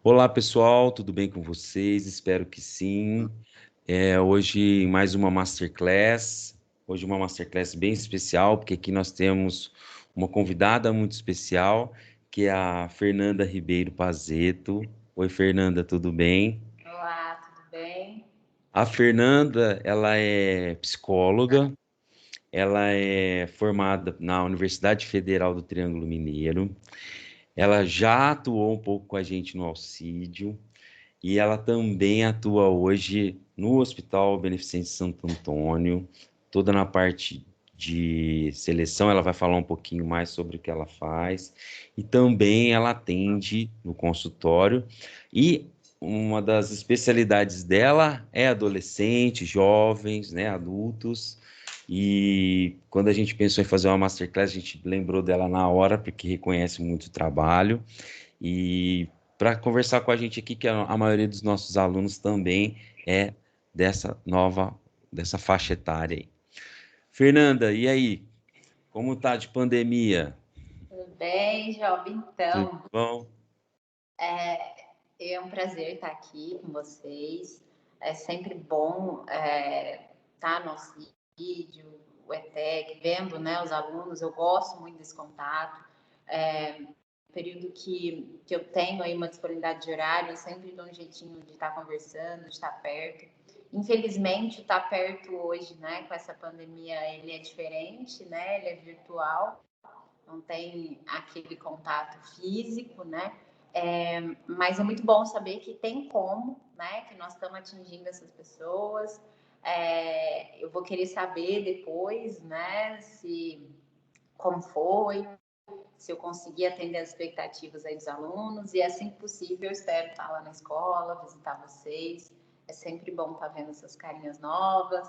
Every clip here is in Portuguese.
Olá, pessoal, tudo bem com vocês? Espero que sim. Hoje mais uma masterclass. Hoje uma masterclass bem especial, porque aqui nós temos uma convidada muito especial, que é a Fernanda Ribeiro Pazeto. Oi, Fernanda, tudo bem? Olá, tudo bem? A Fernanda, ela é psicóloga, ela é formada na Universidade Federal do Triângulo Mineiro. Ela já atuou um pouco com a gente no Auxílio. E ela também atua hoje no Hospital Beneficente Santo Antônio, toda na parte de seleção. Ela vai falar um pouquinho mais sobre o que ela faz. E também ela atende no consultório. E uma das especialidades dela é adolescentes, jovens, né, adultos. E quando a gente pensou em fazer uma masterclass, a gente lembrou dela na hora, porque reconhece muito o trabalho. E para conversar com a gente aqui, que a maioria dos nossos alunos também é dessa faixa etária aí. Fernanda, e aí? Como tá de pandemia? Tudo bem, Job? Tudo Então, bom? é um prazer estar aqui com vocês. É sempre bom estar no vídeo, o ETEC, vendo, né, os alunos. Eu gosto muito desse contato. No período que eu tenho aí uma disponibilidade de horário, eu sempre dou um jeitinho de estar conversando, de estar perto. Infelizmente, estar perto hoje, né, com essa pandemia, ele é diferente, né? Ele é virtual. Não tem aquele contato físico, né? Mas é muito bom saber que tem como, né? Que nós estamos atingindo essas pessoas. Eu vou querer saber depois, né? Se como foi, se eu conseguir atender as expectativas aí dos alunos e assim que possível eu espero estar lá na escola, visitar vocês. É sempre bom estar vendo essas carinhas novas.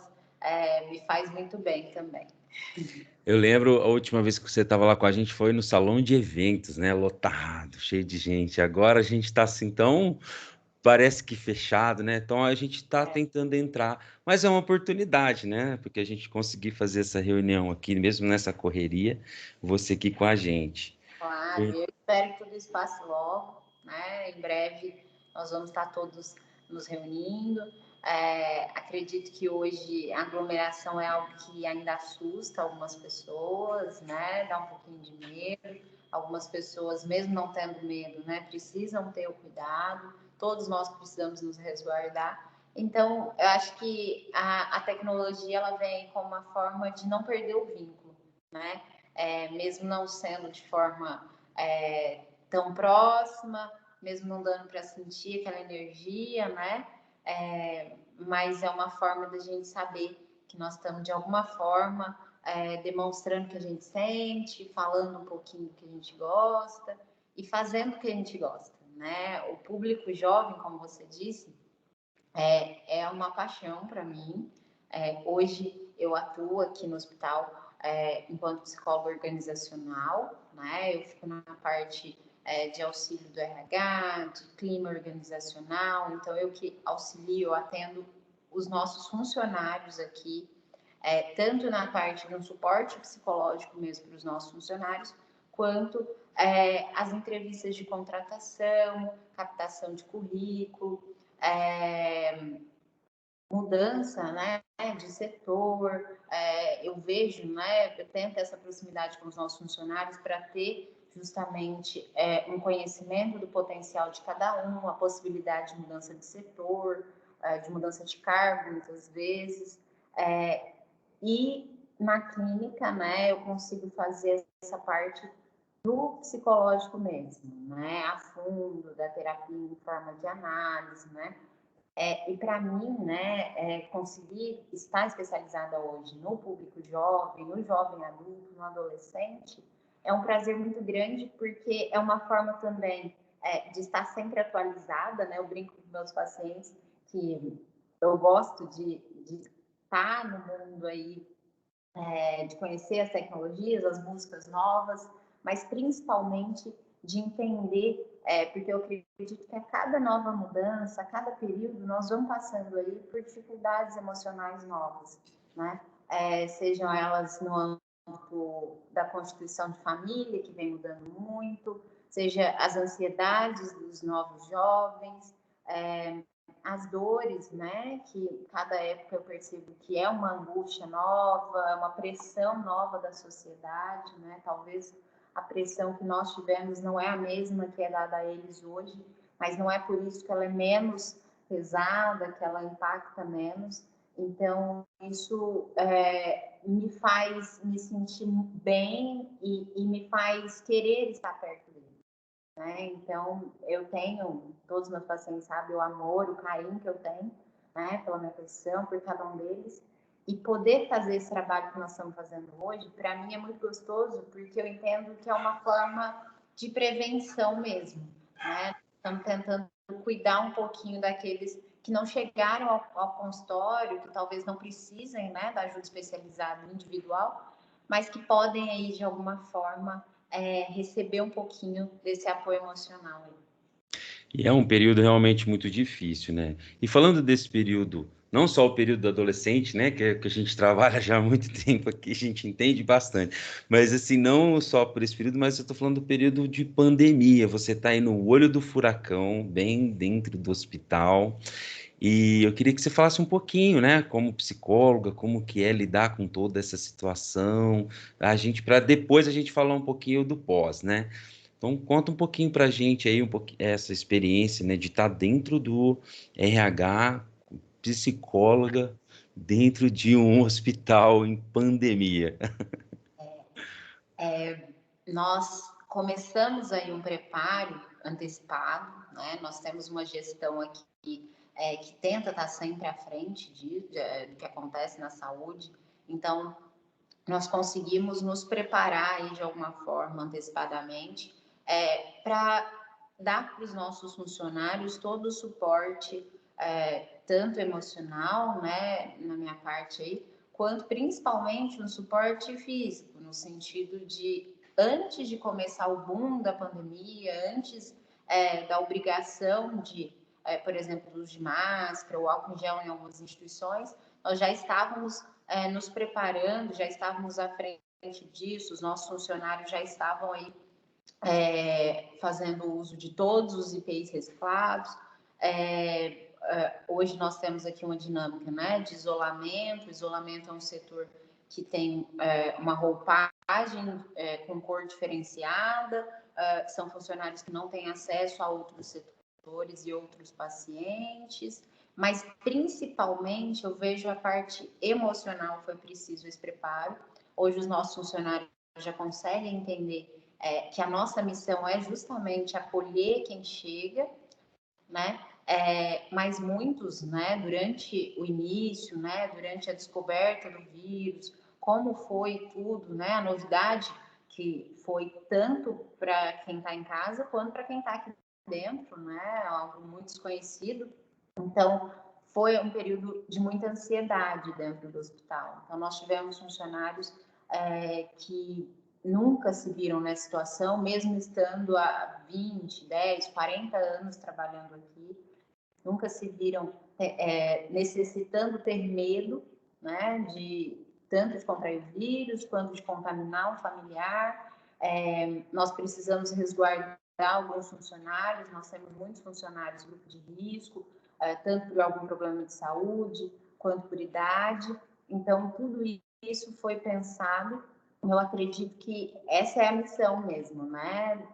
Me faz muito bem também. Eu lembro a última vez que você estava lá com a gente foi no salão de eventos, né? Lotado, cheio de gente. Agora a gente está assim tão parece que fechado, né? Então a gente está tentando entrar, mas é uma oportunidade, né? Porque a gente conseguir fazer essa reunião aqui, mesmo nessa correria, você aqui com a gente. Claro, eu espero que tudo isso passe logo, né? Em breve nós vamos estar todos nos reunindo. Acredito que hoje a aglomeração é algo que ainda assusta algumas pessoas, né? Dá um pouquinho de medo. Algumas pessoas, mesmo não tendo medo, né, precisam ter o cuidado. Todos nós precisamos nos resguardar. Então, eu acho que a tecnologia ela vem como uma forma de não perder o vínculo, né? Mesmo não sendo de forma tão próxima, mesmo não dando para sentir aquela energia, né? Mas é uma forma da gente saber que nós estamos de alguma forma demonstrando o que a gente sente, falando um pouquinho do que a gente gosta e fazendo o que a gente gosta, né? O público jovem, como você disse, é uma paixão para mim. Hoje eu atuo aqui no hospital enquanto psicóloga organizacional, né? Eu fico na parte de auxílio do RH, de clima organizacional, então eu que auxilio, atendo os nossos funcionários aqui, tanto na parte de um suporte psicológico mesmo para os nossos funcionários, quanto as entrevistas de contratação, captação de currículo, mudança, né, de setor. Eu vejo, né, eu tento essa proximidade com os nossos funcionários para ter justamente um conhecimento do potencial de cada um, a possibilidade de mudança de setor, de mudança de cargo, muitas vezes. E na clínica, né, eu consigo fazer essa parte do psicológico mesmo, né, a fundo, da terapia em forma de análise, né, e para mim, né, conseguir estar especializada hoje no público jovem, no jovem adulto, no adolescente, é um prazer muito grande, porque é uma forma também de estar sempre atualizada, né? Eu brinco com meus pacientes que eu gosto de estar no mundo aí, de conhecer as tecnologias, as músicas novas, mas principalmente de entender, porque eu acredito que a cada nova mudança, a cada período, nós vamos passando aí por dificuldades emocionais novas, né? Sejam elas no âmbito da constituição de família, que vem mudando muito, seja as ansiedades dos novos jovens, as dores, né, que cada época eu percebo que é uma angústia nova, uma pressão nova da sociedade, né, talvez a pressão que nós tivemos não é a mesma que é dada a eles hoje, mas não é por isso que ela é menos pesada, que ela impacta menos. Então, isso me faz me sentir bem e me faz querer estar perto dele. Né? Então, eu tenho, todos os meus pacientes sabem o amor, o carinho que eu tenho, né, pela minha profissão, por cada um deles. E poder fazer esse trabalho que nós estamos fazendo hoje, para mim é muito gostoso, porque eu entendo que é uma forma de prevenção mesmo. Né? Estamos tentando cuidar um pouquinho daqueles que não chegaram ao consultório, que talvez não precisem, né, da ajuda especializada individual, mas que podem aí, de alguma forma, receber um pouquinho desse apoio emocional. E é um período realmente muito difícil, né? E falando desse período, não só o período do adolescente, né, que a gente trabalha já há muito tempo aqui, a gente entende bastante, mas assim, não só por esse período, mas eu estou falando do período de pandemia. Você está aí no olho do furacão, bem dentro do hospital, e eu queria que você falasse um pouquinho, né, como psicóloga, como que é lidar com toda essa situação, para depois a gente falar um pouquinho do pós, né? Então, conta um pouquinho para a gente aí, essa experiência, né, de estar dentro do RH, psicóloga, dentro de um hospital em pandemia. Nós começamos aí um preparo antecipado, né? Nós temos uma gestão aqui que tenta estar sempre à frente do que acontece na saúde. Então, nós conseguimos nos preparar aí de alguma forma antecipadamente para dar para os nossos funcionários todo o suporte, tanto emocional, né, na minha parte aí, quanto principalmente um suporte físico, no sentido de, antes de começar o boom da pandemia, antes da obrigação de, por exemplo, uso de máscara ou álcool em gel em algumas instituições, nós já estávamos nos preparando, já estávamos à frente disso, os nossos funcionários já estavam aí fazendo uso de todos os EPIs reciclados. Hoje nós temos aqui uma dinâmica, né, de isolamento. O isolamento é um setor que tem uma roupagem com cor diferenciada, são funcionários que não têm acesso a outros setores e outros pacientes, mas principalmente eu vejo a parte emocional, foi preciso esse preparo. Hoje os nossos funcionários já conseguem entender que a nossa missão é justamente acolher quem chega, né? Mas muitos, né, durante o início, né, durante a descoberta do vírus, como foi tudo, né, a novidade que foi tanto para quem está em casa quanto para quem está aqui dentro, né, algo muito desconhecido. Então, foi um período de muita ansiedade dentro do hospital. Então, nós tivemos funcionários que nunca se viram nessa situação, mesmo estando há 20, 10, 40 anos trabalhando aqui, nunca se viram necessitando ter medo, né, tanto de contrair o vírus, quanto de contaminar um familiar. Nós precisamos resguardar alguns funcionários, nós temos muitos funcionários grupo de risco, tanto por algum problema de saúde, quanto por idade. Então, tudo isso foi pensado. Eu acredito que essa é a missão mesmo, né,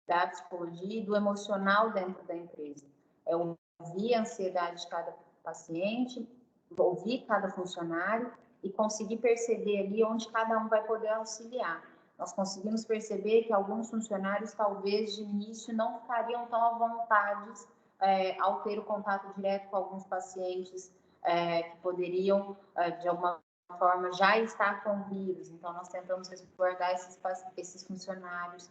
da psicologia e do emocional dentro da empresa. É ouvir a ansiedade de cada paciente, ouvir cada funcionário e conseguir perceber ali onde cada um vai poder auxiliar. Nós conseguimos perceber que alguns funcionários, talvez de início, não ficariam tão à vontade ao ter o contato direto com alguns pacientes que poderiam, de alguma forma, já estar com o vírus. Então, nós tentamos resguardar esses funcionários.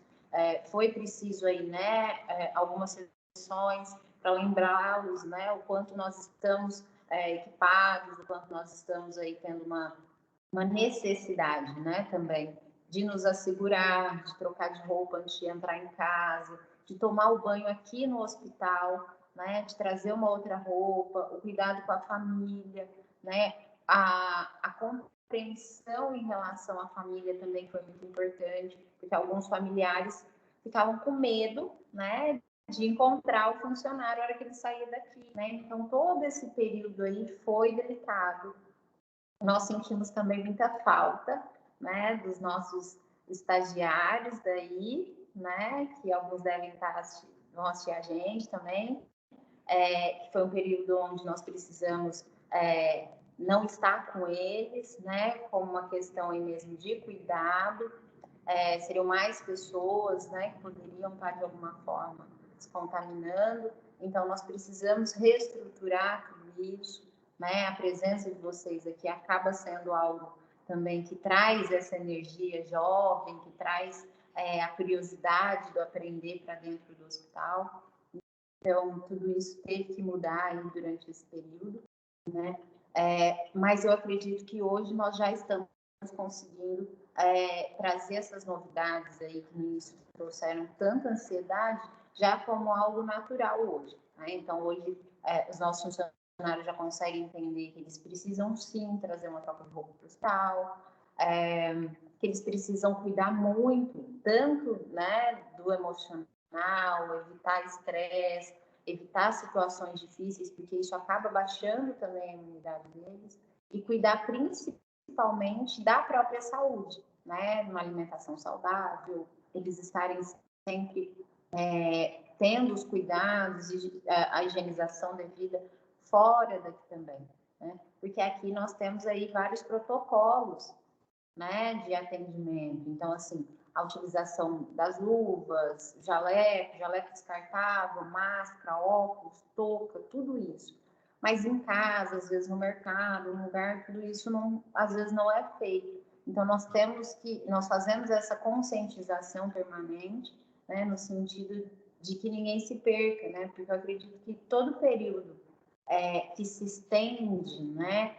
Foi preciso aí, né, algumas sessões para lembrá-los, né, o quanto nós estamos equipados, o quanto nós estamos aí tendo uma necessidade, né, também de nos assegurar, de trocar de roupa antes de entrar em casa, de tomar o banho aqui no hospital, né, de trazer uma outra roupa, o cuidado com a família, né, a compreensão em relação à família também foi muito importante, porque alguns familiares ficavam com medo, né, de encontrar o funcionário na hora que ele saía daqui, né? Então, todo esse período aí foi delicado. Nós sentimos também muita falta, né, dos nossos estagiários daí, né, que alguns devem vão assistir a gente também. Foi um período onde nós precisamos não estar com eles, né, como uma questão aí mesmo de cuidado. Seriam mais pessoas, né, que poderiam estar de alguma forma se contaminando. Então, nós precisamos reestruturar tudo isso, né? A presença de vocês aqui acaba sendo algo também que traz essa energia jovem, que traz a curiosidade do aprender para dentro do hospital. Então, tudo isso teve que mudar aí durante esse período, né? Mas eu acredito que hoje nós já estamos conseguindo trazer essas novidades aí que no início trouxeram tanta ansiedade, já como algo natural hoje, né? Então, hoje, os nossos funcionários já conseguem entender que eles precisam, sim, trazer uma troca de roupa para o hospital, que eles precisam cuidar muito, tanto, né, do emocional, evitar estresse, evitar situações difíceis, porque isso acaba baixando também a imunidade deles, e cuidar principalmente da própria saúde, né? Uma alimentação saudável, eles estarem sempre tendo os cuidados e a higienização devida fora daqui também, né? Porque aqui nós temos aí vários protocolos, né, de atendimento. Então, assim, a utilização das luvas, jaleco descartável, máscara, óculos, touca, tudo isso. Mas em casa, às vezes no mercado, no lugar, tudo isso não, às vezes não é feito. Então, nós fazemos essa conscientização permanente, né, no sentido de que ninguém se perca, né, porque eu acredito que todo período que se estende, né,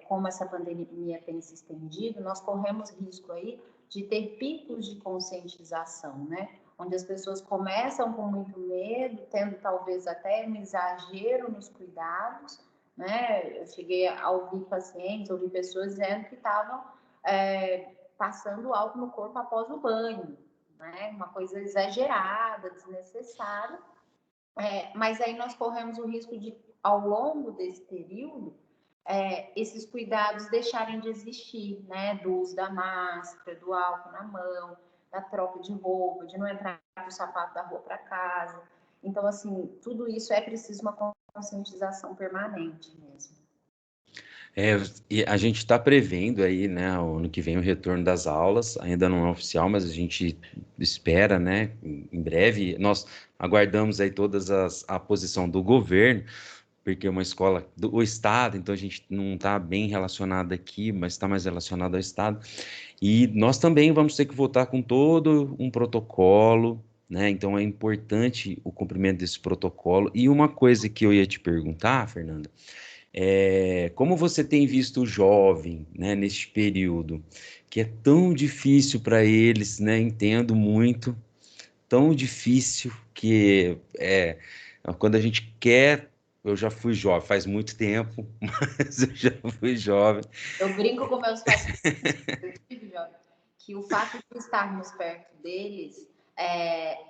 como essa pandemia tem se estendido, nós corremos risco aí de ter picos de conscientização, né? Onde as pessoas começam com muito medo, tendo talvez até um exagero nos cuidados, né? Eu cheguei a ouvir pacientes, ouvir pessoas dizendo que estavam passando álcool no corpo após o banho, né? Uma coisa exagerada, desnecessária. Mas aí nós corremos o risco de, ao longo desse período, esses cuidados deixarem de existir, né? Do uso da máscara, do álcool na mão, da troca de roupa, de não entrar com o sapato da rua para casa. Então, assim, tudo isso é preciso uma conscientização permanente mesmo. E a gente está prevendo aí, né, ano que vem o retorno das aulas, ainda não é oficial, mas a gente espera, né, em breve. Nós aguardamos aí a posição do governo, porque é uma escola do Estado, então a gente não está bem relacionado aqui, mas está mais relacionado ao Estado. E nós também vamos ter que voltar com todo um protocolo, né? Então é importante o cumprimento desse protocolo. E uma coisa que eu ia te perguntar, Fernanda, como você tem visto o jovem, né, neste período, que é tão difícil para eles, né? Entendo muito, tão difícil que quando a gente quer. Eu já fui jovem, faz muito tempo, mas eu já fui jovem. Eu brinco com meus pacientes, que o fato de estarmos perto deles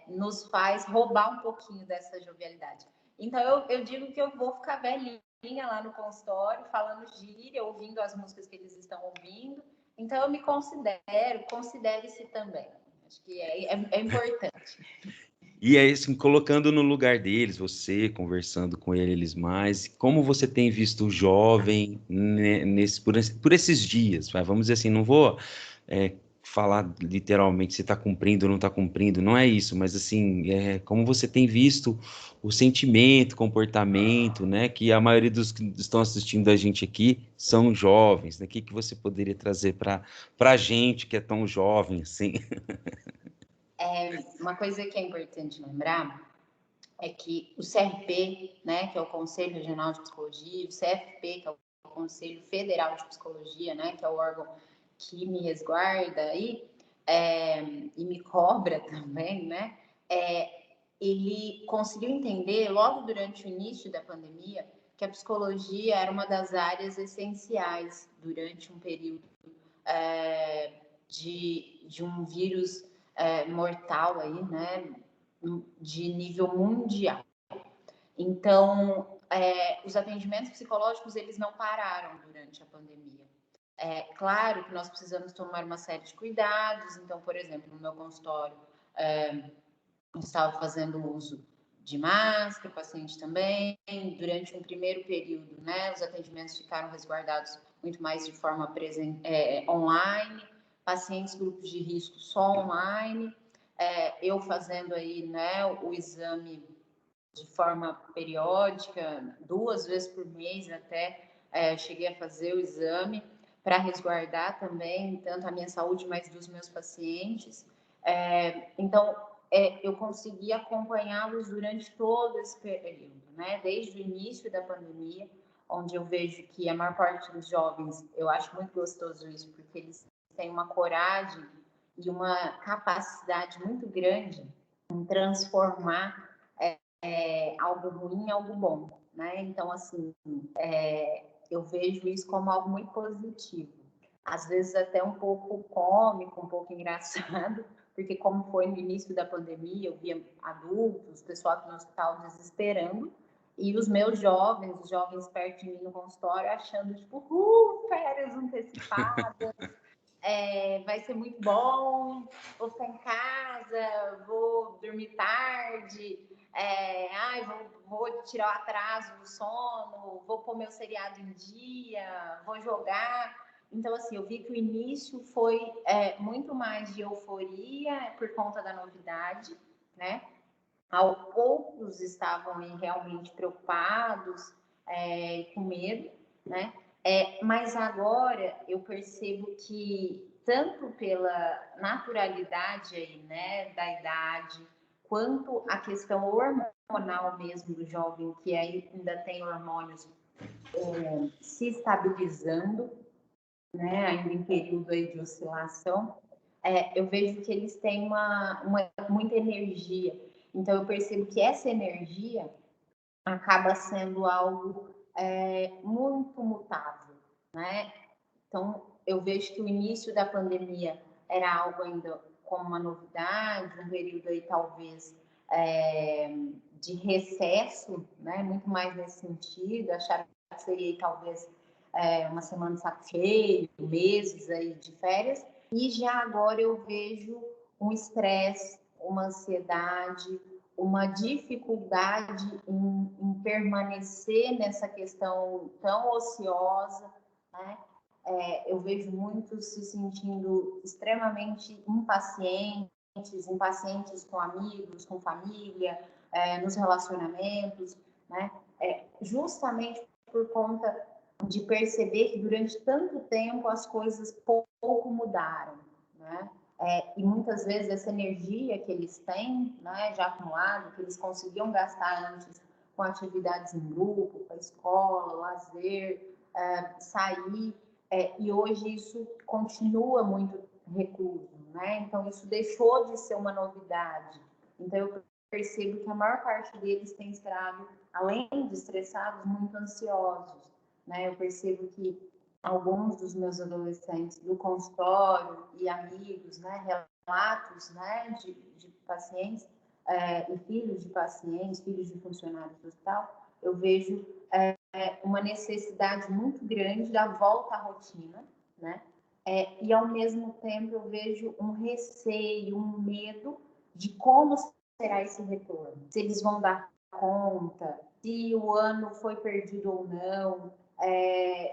nos faz roubar um pouquinho dessa jovialidade. Então, eu digo que eu vou ficar velhinha lá no consultório, falando gíria, ouvindo as músicas que eles estão ouvindo. Então, eu me considere-se também. Acho que é importante. E aí, assim, colocando no lugar deles, você conversando com eles mais, como você tem visto o jovem por esses dias? Vamos dizer assim, não vou falar literalmente se está cumprindo ou não está cumprindo, não é isso, mas assim, como você tem visto o sentimento, comportamento, né? Que a maioria dos que estão assistindo a gente aqui são jovens, né? O que você poderia trazer para a gente que é tão jovem assim? Uma coisa que é importante lembrar é que o CRP, né, que é o Conselho Regional de Psicologia, o CFP, que é o Conselho Federal de Psicologia, né, que é o órgão que me resguarda aí, e me cobra também, né, ele conseguiu entender, logo durante o início da pandemia, que a psicologia era uma das áreas essenciais durante um período de um vírus mortal aí, né, de nível mundial. Então, os atendimentos psicológicos, eles não pararam durante a pandemia. É claro que nós precisamos tomar uma série de cuidados. Então, por exemplo, no meu consultório, eu estava fazendo uso de máscara, o paciente também. Durante um primeiro período, né, os atendimentos ficaram resguardados muito mais de forma online, pacientes grupos de risco só online, eu fazendo aí, né, o exame de forma periódica, 2 vezes por mês até, cheguei a fazer o exame para resguardar também tanto a minha saúde, mas dos meus pacientes. Então, eu consegui acompanhá-los durante todo esse período, né? Desde o início da pandemia, onde eu vejo que a maior parte dos jovens, eu acho muito gostoso isso, porque eles têm uma coragem e uma capacidade muito grande em transformar algo ruim em algo bom, né? Então, assim, eu vejo isso como algo muito positivo. Às vezes até um pouco cômico, um pouco engraçado, porque como foi no início da pandemia, eu via adultos, pessoal aqui no hospital desesperando, e os meus jovens, os jovens perto de mim no consultório, achando, tipo, férias antecipadas, vai ser muito bom, vou ficar em casa, vou dormir tarde, vou tirar o atraso do sono, vou pôr meu seriado em dia, vou jogar. Então, assim, eu vi que o início foi muito mais de euforia por conta da novidade, né? Poucos estavam realmente preocupados, com medo, né? Mas agora eu percebo que tanto pela naturalidade aí, né, da idade, quanto a questão hormonal mesmo do jovem, que ainda tem hormônios se estabilizando, né, ainda em período aí de oscilação, eu vejo que eles têm muita energia. Então, eu percebo que essa energia acaba sendo algo muito mutável, né? Então, eu vejo que o início da pandemia era algo ainda como uma novidade, um período aí talvez de recesso, né? Muito mais nesse sentido, achar que seria talvez uma semana de saco cheio, meses aí de férias, e já agora eu vejo um estresse, uma ansiedade, uma dificuldade em permanecer nessa questão tão ociosa, né? Eu vejo muitos se sentindo extremamente impacientes com amigos, com família, nos relacionamentos, né? Justamente por conta de perceber que durante tanto tempo as coisas pouco mudaram, né? E muitas vezes essa energia que eles têm, né, já acumulada, que eles conseguiam gastar antes com atividades em grupo, com a escola, lazer, sair, e hoje isso continua muito recluso, né? Então isso deixou de ser uma novidade. Então eu percebo que a maior parte deles tem estado, além de estressados, muito ansiosos, né? Eu percebo que alguns dos meus adolescentes do consultório e amigos, né, relatos, né, de pacientes e filhos de pacientes, filhos de funcionários do hospital, eu vejo uma necessidade muito grande da volta à rotina, né? E ao mesmo tempo eu vejo um receio, um medo de como será esse retorno, se eles vão dar conta, se o ano foi perdido ou não,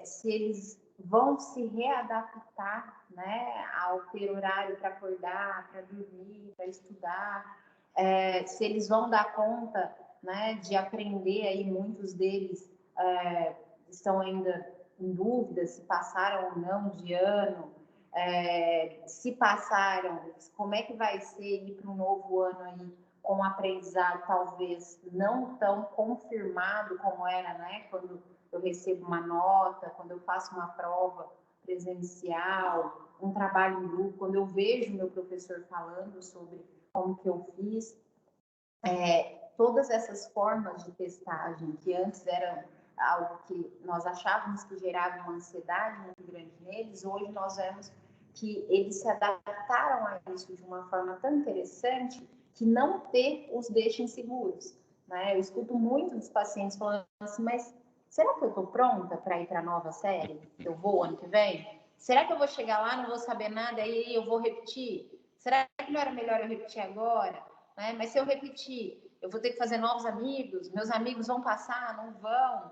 se eles vão se readaptar, né, ao ter horário para acordar, para dormir, para estudar, se eles vão dar conta, né, de aprender. Aí muitos deles estão ainda em dúvida se passaram ou não de ano, se passaram, como é que vai ser ir para um novo ano aí com um aprendizado talvez não tão confirmado como era, né, quando eu recebo uma nota, quando eu faço uma prova presencial, um trabalho em grupo, quando eu vejo meu professor falando sobre como que eu fiz. Todas essas formas de testagem que antes eram algo que nós achávamos que gerava uma ansiedade muito grande neles, hoje nós vemos que eles se adaptaram adaptaram a isso de uma forma tão interessante que não ter os deixa inseguros, né? Eu escuto muito dos pacientes falando assim, mas será que eu estou pronta para ir para a nova série? Eu vou ano que vem? Será que eu vou chegar lá, não vou saber nada, e aí eu vou repetir? Será que não era melhor eu repetir agora? Né? Mas se eu repetir, eu vou ter que fazer novos amigos, meus amigos vão passar, não vão?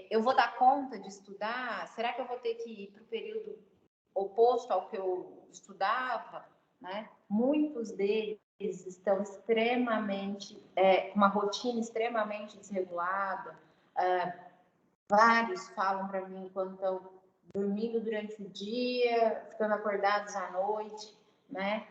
Eu vou dar conta de estudar? Será que eu vou ter que ir para o período oposto ao que eu estudava? Né? Muitos deles estão extremamente, com uma rotina extremamente desregulada. Vários falam para mim quando estão dormindo durante o dia, ficando acordados à noite, né?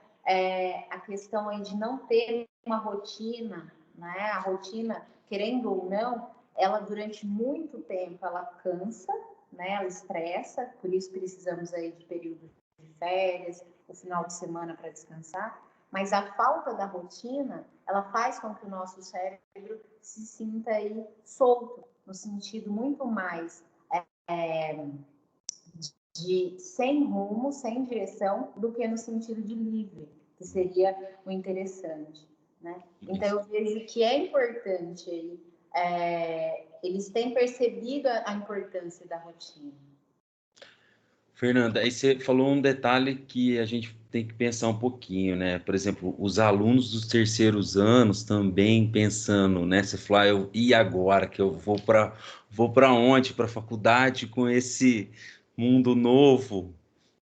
A questão aí de não ter uma rotina, né? A rotina, querendo ou não, ela durante muito tempo ela cansa, né? Ela estressa, por isso precisamos aí de período de férias, o final de semana para descansar. Mas a falta da rotina, ela faz com que o nosso cérebro se sinta aí solto, no sentido muito mais de sem rumo, sem direção, do que no sentido de livre, que seria o interessante, né? Então, eu vejo que é importante aí, eles têm percebido a importância da rotina. Fernanda, aí você falou um detalhe que a gente tem que pensar um pouquinho, né? Por exemplo, os alunos dos terceiros anos também pensando, né? Você falou, e agora que eu vou para onde? Para a faculdade com esse mundo novo,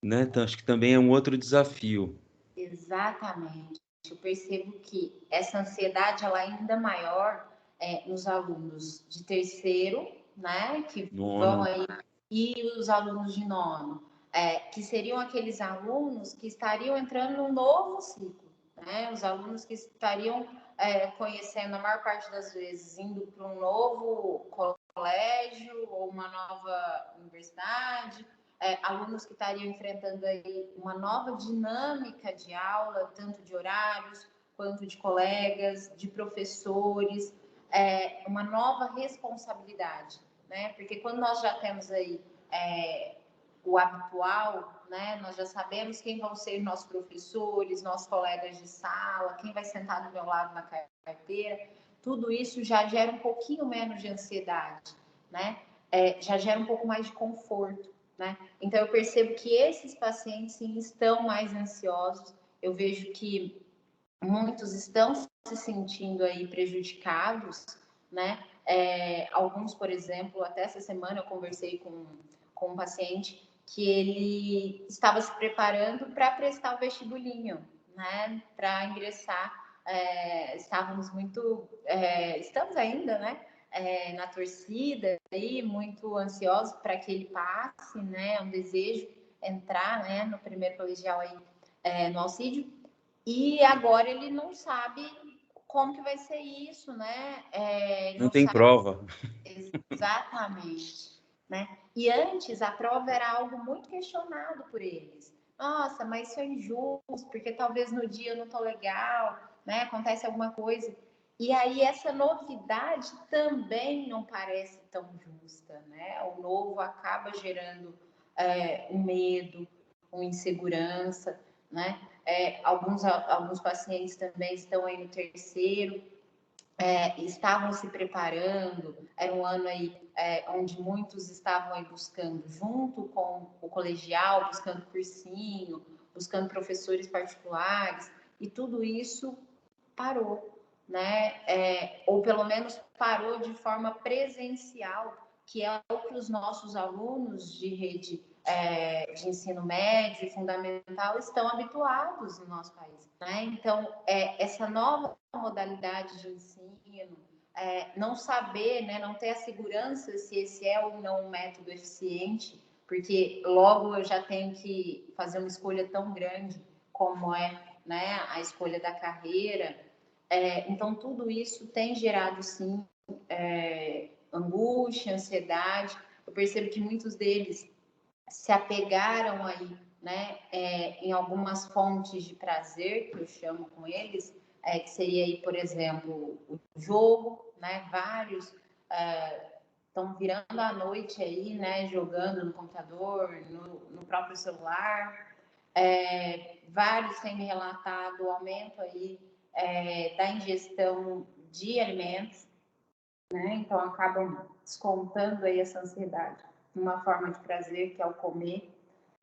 né? Então, acho que também é um outro desafio. Exatamente. Eu percebo que essa ansiedade ela é ainda maior nos alunos de terceiro, né? Que vão Nono. aí, e os alunos de nono, que seriam aqueles alunos que estariam entrando num novo ciclo, né? Os alunos que estariam conhecendo, a maior parte das vezes, indo para um novo colégio ou uma nova universidade, alunos que estariam enfrentando aí uma nova dinâmica de aula, tanto de horários quanto de colegas, de professores, uma nova responsabilidade, né? Porque quando nós já temos aí o habitual, né? Nós já sabemos quem vão ser nossos professores, nossos colegas de sala, quem vai sentar do meu lado na carteira, tudo isso já gera um pouquinho menos de ansiedade, né? Já gera um pouco mais de conforto, né? Então, eu percebo que esses pacientes sim, estão mais ansiosos. Eu vejo que muitos estão se sentindo aí prejudicados, né? Alguns, por exemplo, até essa semana eu conversei com um paciente que ele estava se preparando para prestar o vestibulinho, né? Para ingressar. Estávamos estamos ainda, né? Na torcida aí, muito ansiosos para que ele passe, né? Um desejo entrar, né? No primeiro colegial aí, no Alcídio. E agora ele não sabe como que vai ser isso, né? Não tem prova. Exatamente, né? E antes a prova era algo muito questionado por eles. Nossa, mas isso é injusto, porque talvez no dia eu não tô legal, né? Acontece alguma coisa. E aí essa novidade também não parece tão justa, né? O novo acaba gerando um medo, uma insegurança, né? Alguns pacientes também estão aí no terceiro, estavam se preparando, era um ano aí onde muitos estavam aí buscando, junto com o colegial, buscando cursinho, buscando professores particulares, e tudo isso parou, né? Ou pelo menos parou de forma presencial, que é o que os nossos alunos de rede de ensino médio e fundamental estão habituados no nosso país, né? Então, essa nova modalidade de ensino, não saber, né, não ter a segurança se esse é ou não um método eficiente, porque logo eu já tenho que fazer uma escolha tão grande como né, a escolha da carreira. Então, tudo isso tem gerado, sim, angústia, ansiedade. Eu percebo que muitos deles se apegaram aí, né, em algumas fontes de prazer, que eu chamo com eles, que seria aí, por exemplo, o jogo, né, vários estão virando à noite aí, né, jogando no computador, no próprio celular, Vários têm me relatado o aumento aí da ingestão de alimentos, né? Então acabam descontando aí essa ansiedade numa forma de prazer que é o comer.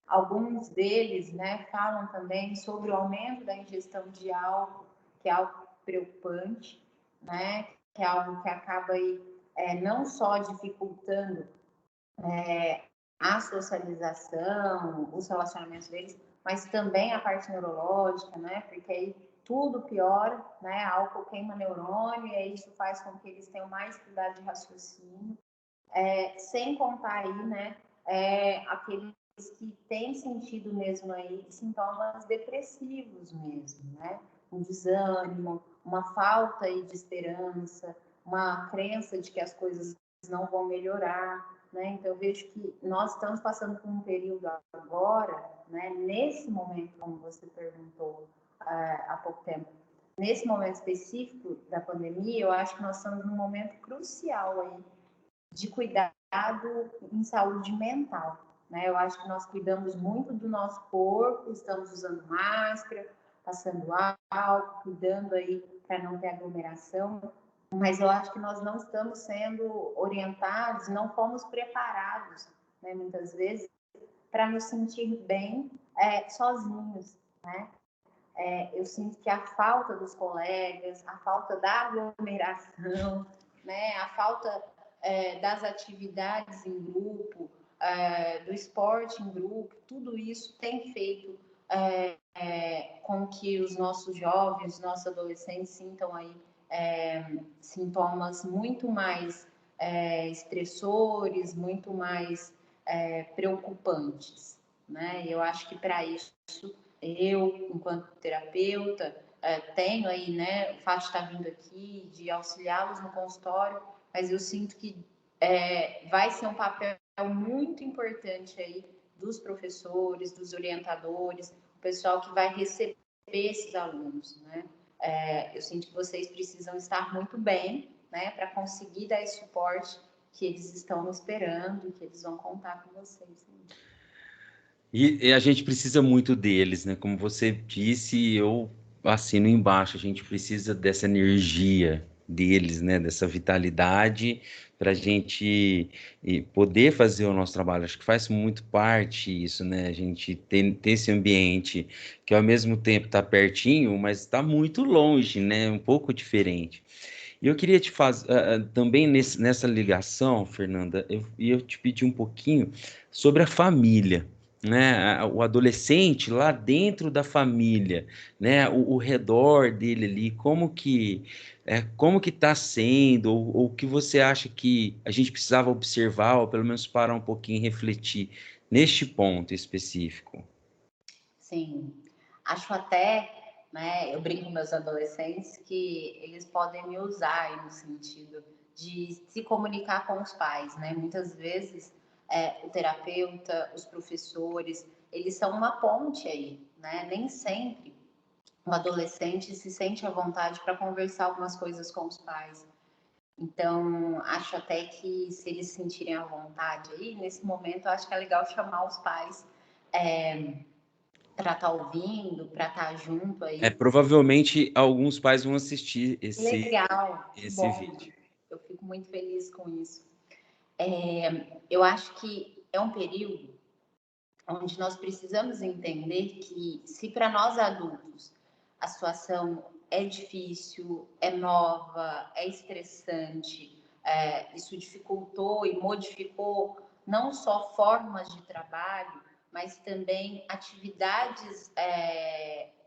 Alguns deles, né, falam também sobre o aumento da ingestão de álcool, que é algo preocupante, né? Que é algo que acaba aí não só dificultando a socialização, os relacionamentos deles, mas também a parte neurológica, né? Porque aí tudo piora, né? Álcool queima neurônio e aí isso faz com que eles tenham mais dificuldade de raciocínio, sem contar aí, né? Aqueles que têm sentido mesmo aí sintomas depressivos mesmo, né? Um desânimo, uma falta aí de esperança, uma crença de que as coisas não vão melhorar, né? Então eu vejo que nós estamos passando por um período agora, né? Nesse momento, como você perguntou há pouco tempo, nesse momento específico da pandemia, eu acho que nós estamos num momento crucial aí de cuidado em saúde mental, né? Eu acho que nós cuidamos muito do nosso corpo, estamos usando máscara, passando álcool, cuidando aí para não ter aglomeração, mas eu acho que nós não estamos sendo orientados, não fomos preparados, né, muitas vezes, para nos sentir bem sozinhos, né? Eu sinto que a falta dos colegas, a falta da aglomeração, né, a falta das atividades em grupo, do esporte em grupo, tudo isso tem feito com que os nossos jovens, os nossos adolescentes sintam aí sintomas muito mais estressores, muito mais preocupantes, né? Eu acho que para isso eu, enquanto terapeuta, tenho aí, né, o fato de estar vindo aqui, de auxiliá-los no consultório, mas eu sinto que vai ser um papel muito importante aí dos professores, dos orientadores, o pessoal que vai receber esses alunos, né? Eu sinto que vocês precisam estar muito bem, né, para conseguir dar esse suporte que eles estão esperando, que eles vão contar com vocês. Né? E a gente precisa muito deles, né? Como você disse, eu assino embaixo, a gente precisa dessa energia deles, né? Dessa vitalidade para a gente poder fazer o nosso trabalho. Acho que faz muito parte isso, né? A gente ter esse ambiente que ao mesmo tempo está pertinho, mas está muito longe, né? Um pouco diferente. E eu queria te fazer também nessa ligação, Fernanda, eu ia te pedir um pouquinho sobre a família, né? O adolescente lá dentro da família, né? O redor dele ali, como que está sendo, ou o que você acha que a gente precisava observar, ou pelo menos parar um pouquinho e refletir neste ponto específico? Sim, acho até, né, eu brinco com meus adolescentes que eles podem me usar aí no sentido de se comunicar com os pais, né? Muitas vezes o terapeuta, os professores, eles são uma ponte aí, né? Nem sempre o adolescente se sente à vontade para conversar algumas coisas com os pais. Então, acho até que se eles se sentirem à vontade aí, nesse momento, acho que é legal chamar os pais para estar ouvindo, para estar junto aí. Provavelmente alguns pais vão assistir Legal, que esse bom. vídeo. Eu fico muito feliz com isso. Eu acho que é um período onde nós precisamos entender que, se para nós adultos a situação é difícil, é nova, é estressante, isso dificultou e modificou não só formas de trabalho, mas também atividades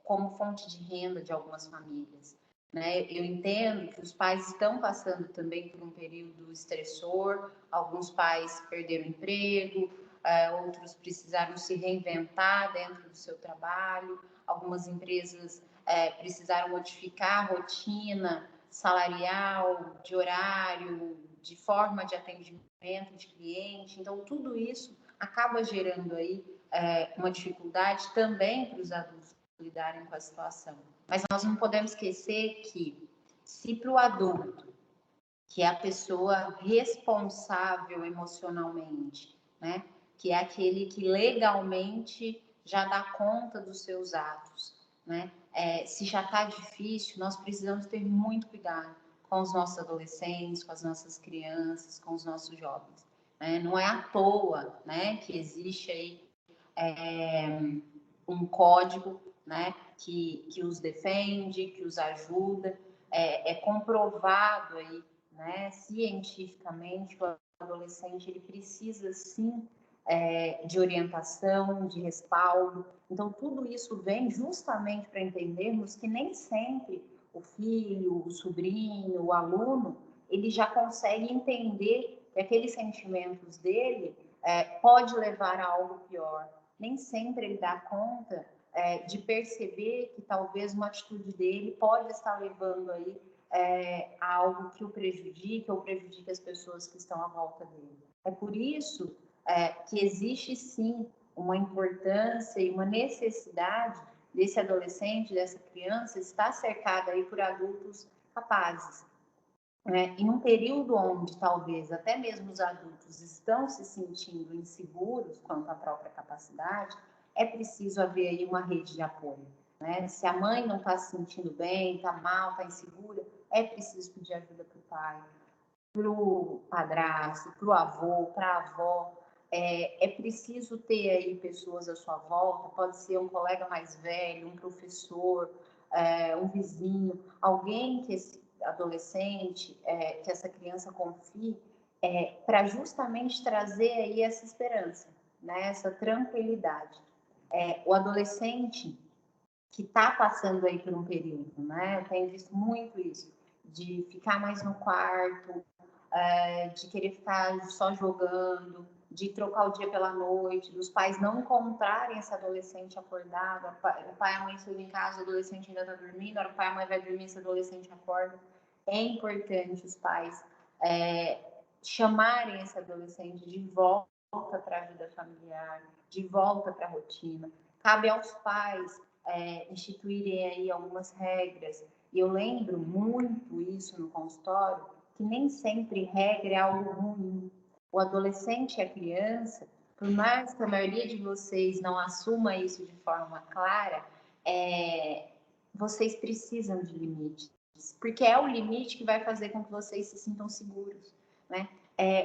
como fonte de renda de algumas famílias. Né? Eu entendo que os pais estão passando também por um período estressor, alguns pais perderam emprego, outros precisaram se reinventar dentro do seu trabalho, algumas empresas precisaram modificar a rotina salarial, de horário, de forma de atendimento de cliente. Então, tudo isso acaba gerando aí uma dificuldade também para os adultos lidarem com a situação. Mas nós não podemos esquecer que, se para o adulto, que é a pessoa responsável emocionalmente, né, que é aquele que legalmente já dá conta dos seus atos, né? Se já está difícil, nós precisamos ter muito cuidado com os nossos adolescentes, com as nossas crianças, com os nossos jovens, né? Não é à toa, né, que existe aí um código, né, que os defende, que os ajuda. É comprovado aí, né, cientificamente, que o adolescente ele precisa sim de orientação, de respaldo. Então, tudo isso vem justamente para entendermos que nem sempre o filho, o sobrinho, o aluno, ele já consegue entender que aqueles sentimentos dele pode levar a algo pior. Nem sempre ele dá conta de perceber que talvez uma atitude dele pode estar levando aí a algo que o prejudique ou prejudique as pessoas que estão à volta dele. É por isso que existe sim uma importância e uma necessidade desse adolescente, dessa criança, estar cercada aí por adultos capazes. Em um período onde talvez até mesmo os adultos estão se sentindo inseguros quanto à própria capacidade, é preciso haver aí uma rede de apoio, né? Se a mãe não está se sentindo bem, está mal, está insegura, é preciso pedir ajuda para o pai, para o padrasto, para o avô, para a avó. É preciso ter aí pessoas à sua volta, pode ser um colega mais velho, um professor, um vizinho, alguém que esse adolescente, que essa criança confie, para justamente trazer aí essa esperança, né? Essa tranquilidade. O adolescente que está passando aí por um período, né? Eu tenho visto muito isso, de ficar mais no quarto, de querer ficar só jogando, de trocar o dia pela noite, dos pais não encontrarem esse adolescente acordado, o pai e a mãe chegam em casa, o adolescente ainda está dormindo, o pai e a mãe vai dormir, esse adolescente acorda. É importante os pais chamarem esse adolescente de volta para a vida familiar, de volta para a rotina. Cabe aos pais instituírem aí algumas regras. E eu lembro muito isso no consultório, que nem sempre regra é algo ruim. O adolescente e a criança, por mais que a maioria de vocês não assuma isso de forma clara, vocês precisam de limites, porque é o limite que vai fazer com que vocês se sintam seguros, né?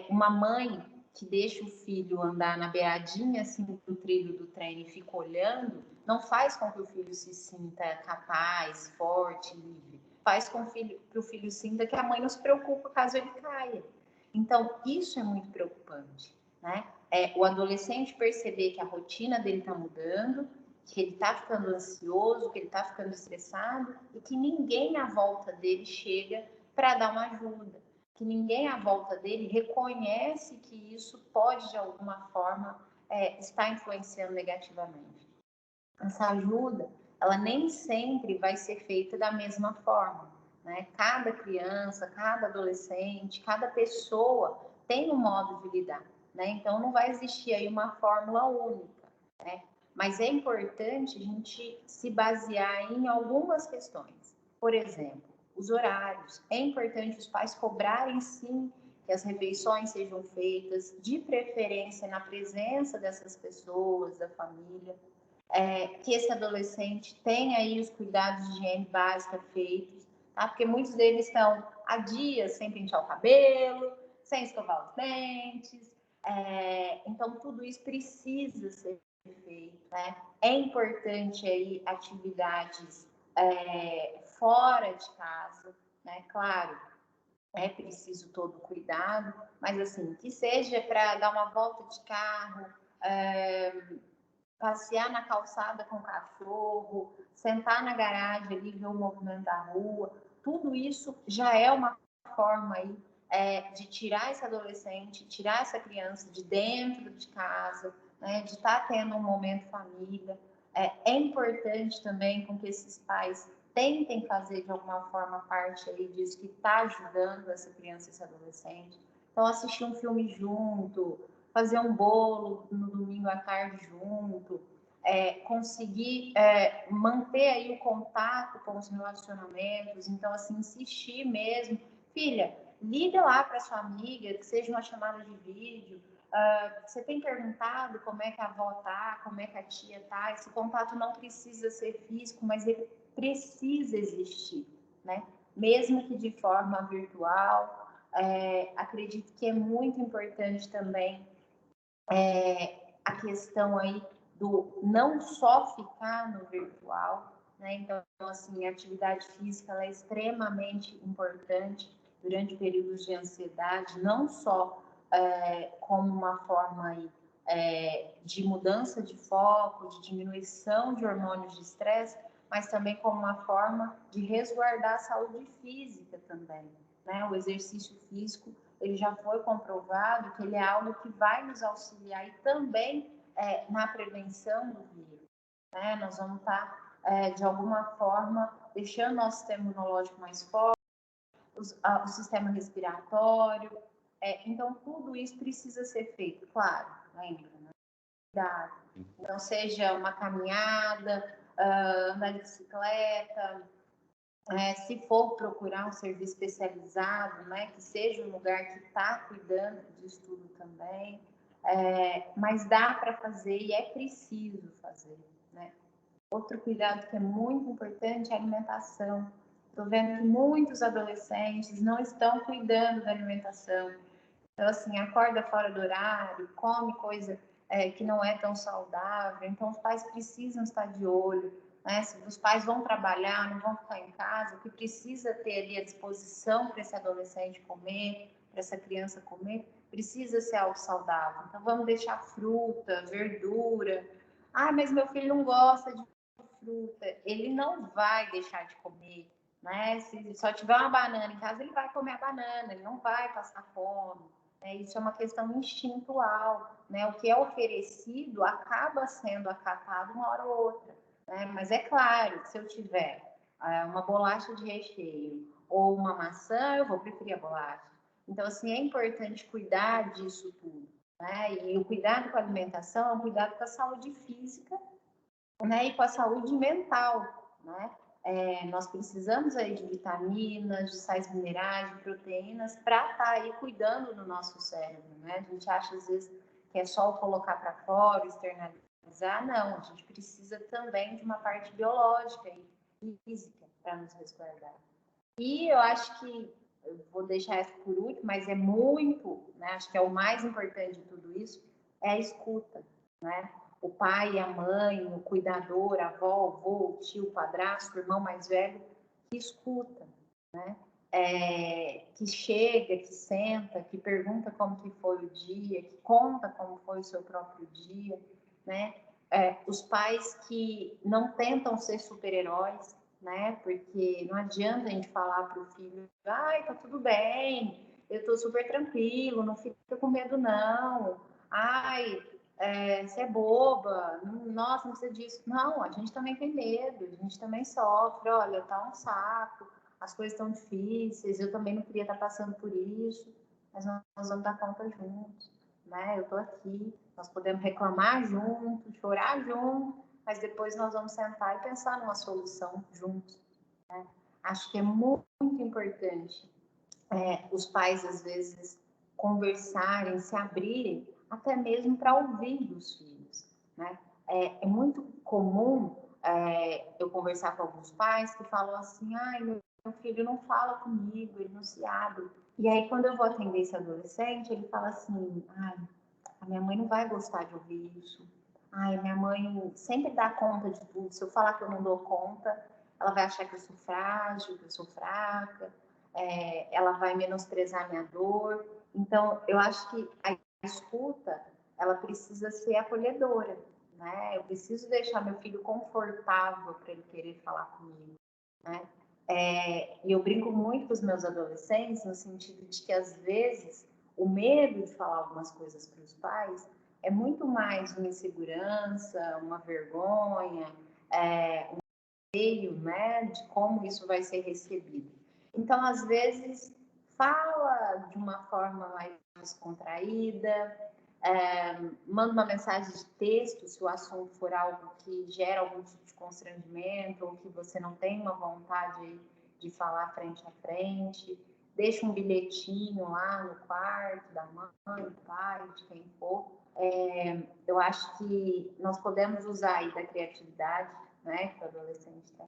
Uma mãe que deixa o filho andar na beiradinha assim, do trilho do trem e fica olhando, não faz com que o filho se sinta capaz, forte, livre. Faz com que o filho sinta que a mãe não se preocupa caso ele caia. Então, isso é muito preocupante, né? O adolescente perceber que a rotina dele está mudando, que ele está ficando ansioso, que ele está ficando estressado e que ninguém à volta dele chega para dar uma ajuda, que ninguém à volta dele reconhece que isso pode, de alguma forma, estar influenciando negativamente. Essa ajuda, ela nem sempre vai ser feita da mesma forma, né? Cada criança, cada adolescente, cada pessoa tem um modo de lidar, né? Então, não vai existir aí uma fórmula única, né? Mas é importante a gente se basear em algumas questões. Por exemplo, os horários. É importante os pais cobrarem, sim, que as refeições sejam feitas, de preferência na presença dessas pessoas, da família. Que esse adolescente tenha aí os cuidados de higiene básica feitos, tá? Porque muitos deles estão há dias sem pentear o cabelo, sem escovar os dentes, então tudo isso precisa ser feito, né? É importante aí atividades fora de casa, né? Claro, é preciso todo cuidado, mas assim, que seja para dar uma volta de carro, passear na calçada com o cachorro, sentar na garagem ali, ver o movimento da rua, tudo isso já é uma forma aí de tirar esse adolescente, tirar essa criança de dentro de casa, né, de estar tendo um momento família. É importante também com que esses pais tentem fazer de alguma forma parte aí disso que está ajudando essa criança, esse adolescente. Então, assistir um filme junto, fazer um bolo no domingo à tarde junto, conseguir manter aí o contato com os relacionamentos. Então, assim, insistir mesmo. Filha, liga lá para sua amiga, que seja uma chamada de vídeo, Você tem perguntado como é que a avó tá, como é que a tia tá? Esse contato não precisa ser físico, mas ele precisa existir, né? Mesmo que de forma virtual. Acredito que é muito importante também a questão aí do não só ficar no virtual, né? Então, assim, a atividade física ela é extremamente importante durante períodos de ansiedade, não só como uma forma aí, de mudança de foco, de diminuição de hormônios de estresse, mas também como uma forma de resguardar a saúde física também, né? O exercício físico ele já foi comprovado que ele é algo que vai nos auxiliar e também na prevenção do vírus, né? Nós vamos estar, de alguma forma, deixando nosso sistema imunológico mais forte, o sistema respiratório. Então, tudo isso precisa ser feito, claro, lembra, né? Cuidado. Então, seja uma caminhada, andar de bicicleta, se for procurar um serviço especializado, né, que seja um lugar que está cuidando disso tudo também, mas dá para fazer e é preciso fazer, né? Outro cuidado que é muito importante é a alimentação. Estou vendo que muitos adolescentes não estão cuidando da alimentação. Então, assim, acorda fora do horário, come coisa que não é tão saudável. Então, os pais precisam estar de olho, né? Se os pais vão trabalhar, não vão ficar em casa, o que precisa ter ali à disposição para esse adolescente comer, para essa criança comer, precisa ser algo saudável. Então, vamos deixar fruta, verdura. Ah, mas meu filho não gosta de fruta. Ele não vai deixar de comer, né? Se só tiver uma banana em casa, ele vai comer a banana, ele não vai passar fome. Isso é uma questão instintual, né? O que é oferecido acaba sendo acatado uma hora ou outra, né? Mas é claro que se eu tiver uma bolacha de recheio ou uma maçã, eu vou preferir a bolacha. Então, assim, é importante cuidar disso tudo, né? E o cuidado com a alimentação é um cuidado com a saúde física, né? E com a saúde mental, né? Nós precisamos aí de vitaminas, de sais minerais, de proteínas para estar aí cuidando do nosso cérebro, né? A gente acha às vezes que é só colocar para fora, externalizar, não, a gente precisa também de uma parte biológica e física para nos resguardar. E eu acho que, eu vou deixar essa por último, mas é muito, né? Acho que é o mais importante de tudo isso, é a escuta, né? O pai, a mãe, o cuidador, a avó, o avô, o tio, o padrasto, o irmão mais velho, que escuta, né? Que chega, que senta, que pergunta como que foi o dia, que conta como foi o seu próprio dia, né? Os pais que não tentam ser super-heróis, né? Porque não adianta a gente falar para o filho, ai, tá tudo bem, eu tô super tranquilo, não fica com medo não, ai, você é boba, nossa, não precisa disso. Não, a gente também tem medo, a gente também sofre, olha, tá um saco, as coisas estão difíceis, eu também não queria estar passando por isso, mas nós vamos dar conta juntos, né? Eu tô aqui, nós podemos reclamar juntos, chorar juntos, mas depois nós vamos sentar e pensar numa solução juntos, né? Acho que é muito importante os pais, às vezes, conversarem, se abrirem, até mesmo para ouvir dos filhos, né? É muito comum eu conversar com alguns pais que falam assim, ai, meu filho não fala comigo, ele não se abre. E aí, quando eu vou atender esse adolescente, ele fala assim, ai, a minha mãe não vai gostar de ouvir isso. Ai, minha mãe sempre dá conta de tudo. Se eu falar que eu não dou conta, ela vai achar que eu sou frágil, que eu sou fraca, ela vai menosprezar minha dor. Então, eu acho que a escuta, ela precisa ser acolhedora, né? Eu preciso deixar meu filho confortável para ele querer falar comigo, né? E eu brinco muito com os meus adolescentes no sentido de que, às vezes, o medo de falar algumas coisas para os pais é muito mais uma insegurança, uma vergonha, um meio, né, de como isso vai ser recebido. Então, às vezes, fala de uma forma mais descontraída, manda uma mensagem de texto se o assunto for algo que gera algum tipo de constrangimento ou que você não tem uma vontade de falar frente a frente. deixa um bilhetinho lá no quarto da mãe, do pai, de quem for. Eu acho que nós podemos usar aí da criatividade, né, que o adolescente tem,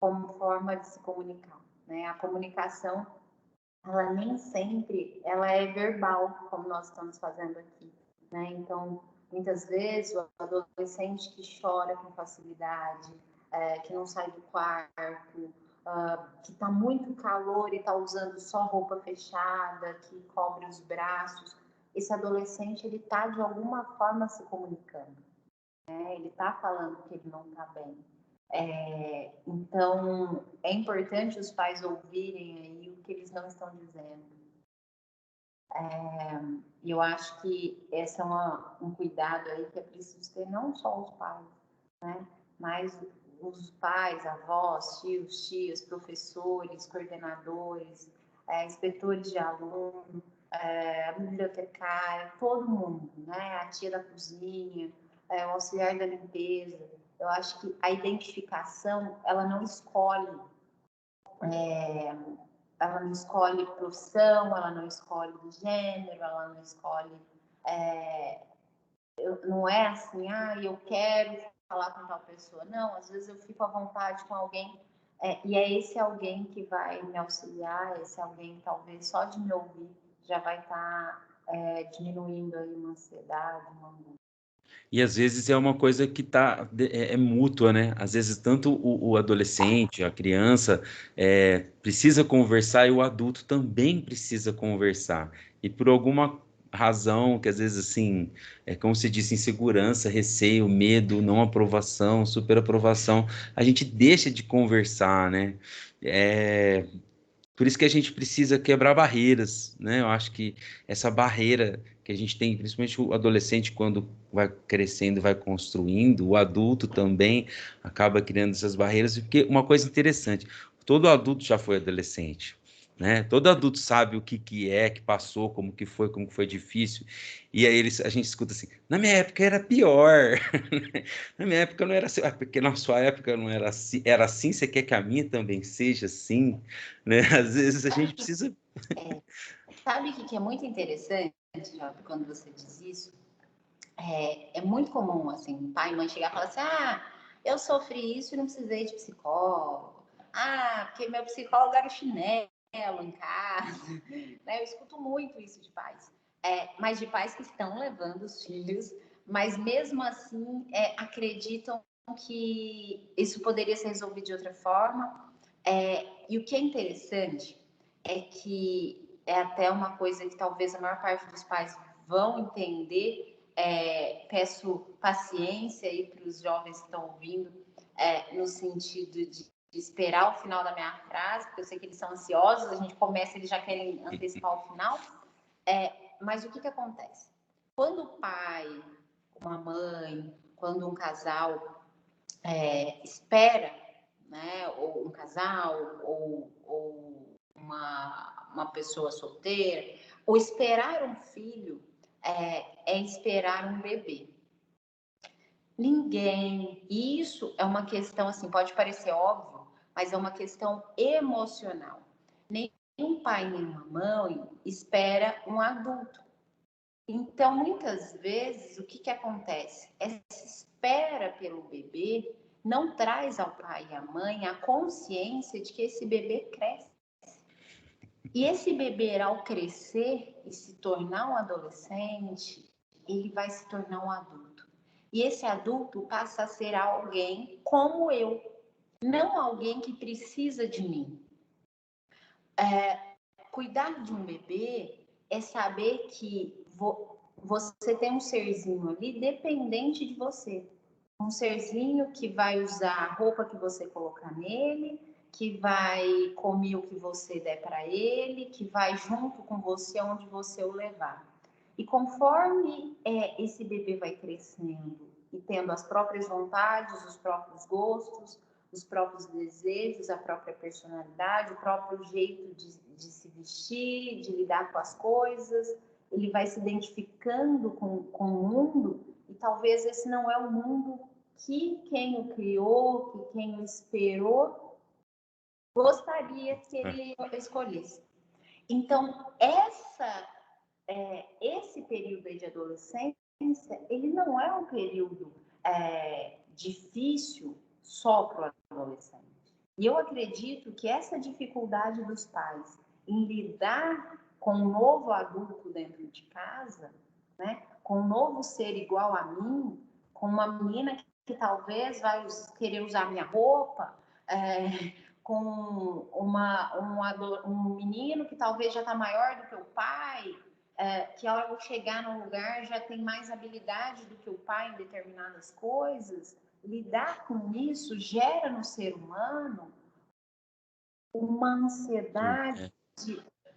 como forma de se comunicar, né? A comunicação, ela nem sempre ela é verbal, como nós estamos fazendo aqui, né? Então, muitas vezes o adolescente que chora com facilidade, que não sai do quarto, que está muito calor e está usando só roupa fechada, que cobre os braços, esse adolescente ele está de alguma forma se comunicando, né? Ele está falando que ele não está bem. Então, é importante os pais ouvirem aí o que eles não estão dizendo. E eu acho que esse é um cuidado aí que é preciso ter, não só os pais, né? Mas os pais, avós, tios, professores, coordenadores, inspetores de aluno, a bibliotecária, todo mundo, né? A tia da cozinha, o auxiliar da limpeza. Eu acho que a identificação, ela não escolhe profissão, ela não escolhe gênero, ela não escolhe. Não é assim, eu quero falar com tal pessoa. Não, às vezes eu fico à vontade com alguém, e é esse alguém que vai me auxiliar, esse alguém, talvez, só de me ouvir, já vai estar diminuindo aí uma ansiedade, uma angústia. E às vezes é uma coisa que é mútua, né? Às vezes tanto o adolescente, a criança, precisa conversar e o adulto também precisa conversar. E por alguma razão, que às vezes assim, como se diz, insegurança, receio, medo, não aprovação, superaprovação, a gente deixa de conversar, né? Por isso que a gente precisa quebrar barreiras, né? Eu acho que essa barreira que a gente tem, principalmente o adolescente, quando vai crescendo, vai construindo, o adulto também acaba criando essas barreiras, porque uma coisa interessante, todo adulto já foi adolescente, né? Todo adulto sabe o que é, que passou, como que foi difícil, e aí a gente escuta assim, na minha época era pior, na minha época não era assim, porque na sua época não era assim, você quer que a minha também seja assim, né? Às vezes a gente precisa. Sabe o que é muito interessante, Jota, quando você diz isso? É muito comum, assim, pai e mãe chegar e falar assim, eu sofri isso e não precisei de psicólogo. Porque meu psicólogo era chinelo em casa. Né? Eu escuto muito isso de pais. Mas de pais que estão levando os filhos, mas mesmo assim acreditam que isso poderia ser resolvido de outra forma. E o que é interessante é que é até uma coisa que talvez a maior parte dos pais vão entender. Peço paciência aí para os jovens que estão ouvindo, no sentido de esperar o final da minha frase, porque eu sei que eles são ansiosos, a gente começa, eles já querem antecipar o final. Mas o que acontece? Quando o pai, uma mãe, quando um casal espera, né, ou um casal, ou uma pessoa solteira, ou esperar um filho, é esperar um bebê. Ninguém. Isso é uma questão, assim, pode parecer óbvio, mas é uma questão emocional. Nenhum pai, nenhuma mãe espera um adulto. Então, muitas vezes, o que acontece? Essa espera pelo bebê não traz ao pai e à mãe a consciência de que esse bebê cresce. E esse bebê, ao crescer e se tornar um adolescente, ele vai se tornar um adulto. E esse adulto passa a ser alguém como eu, não alguém que precisa de mim. Cuidar de um bebê é saber que você tem um serzinho ali dependente de você. Um serzinho que vai usar a roupa que você colocar nele, que vai comer o que você der para ele, que vai junto com você onde você o levar. E conforme esse bebê vai crescendo e tendo as próprias vontades, os próprios gostos, os próprios desejos, a própria personalidade, o próprio jeito de se vestir, de lidar com as coisas, ele vai se identificando com o mundo, e talvez esse não é o mundo que quem o criou, que quem o esperou, gostaria que ele escolhesse. Então, esse período aí de adolescência, ele não é um período difícil só para o adolescente. E eu acredito que essa dificuldade dos pais em lidar com um novo adulto dentro de casa, né, com um novo ser igual a mim, com uma menina que talvez vai querer usar minha roupa, com um menino que talvez já está maior do que o pai, que ao chegar no lugar já tem mais habilidade do que o pai em determinadas coisas. Lidar com isso gera no ser humano uma ansiedade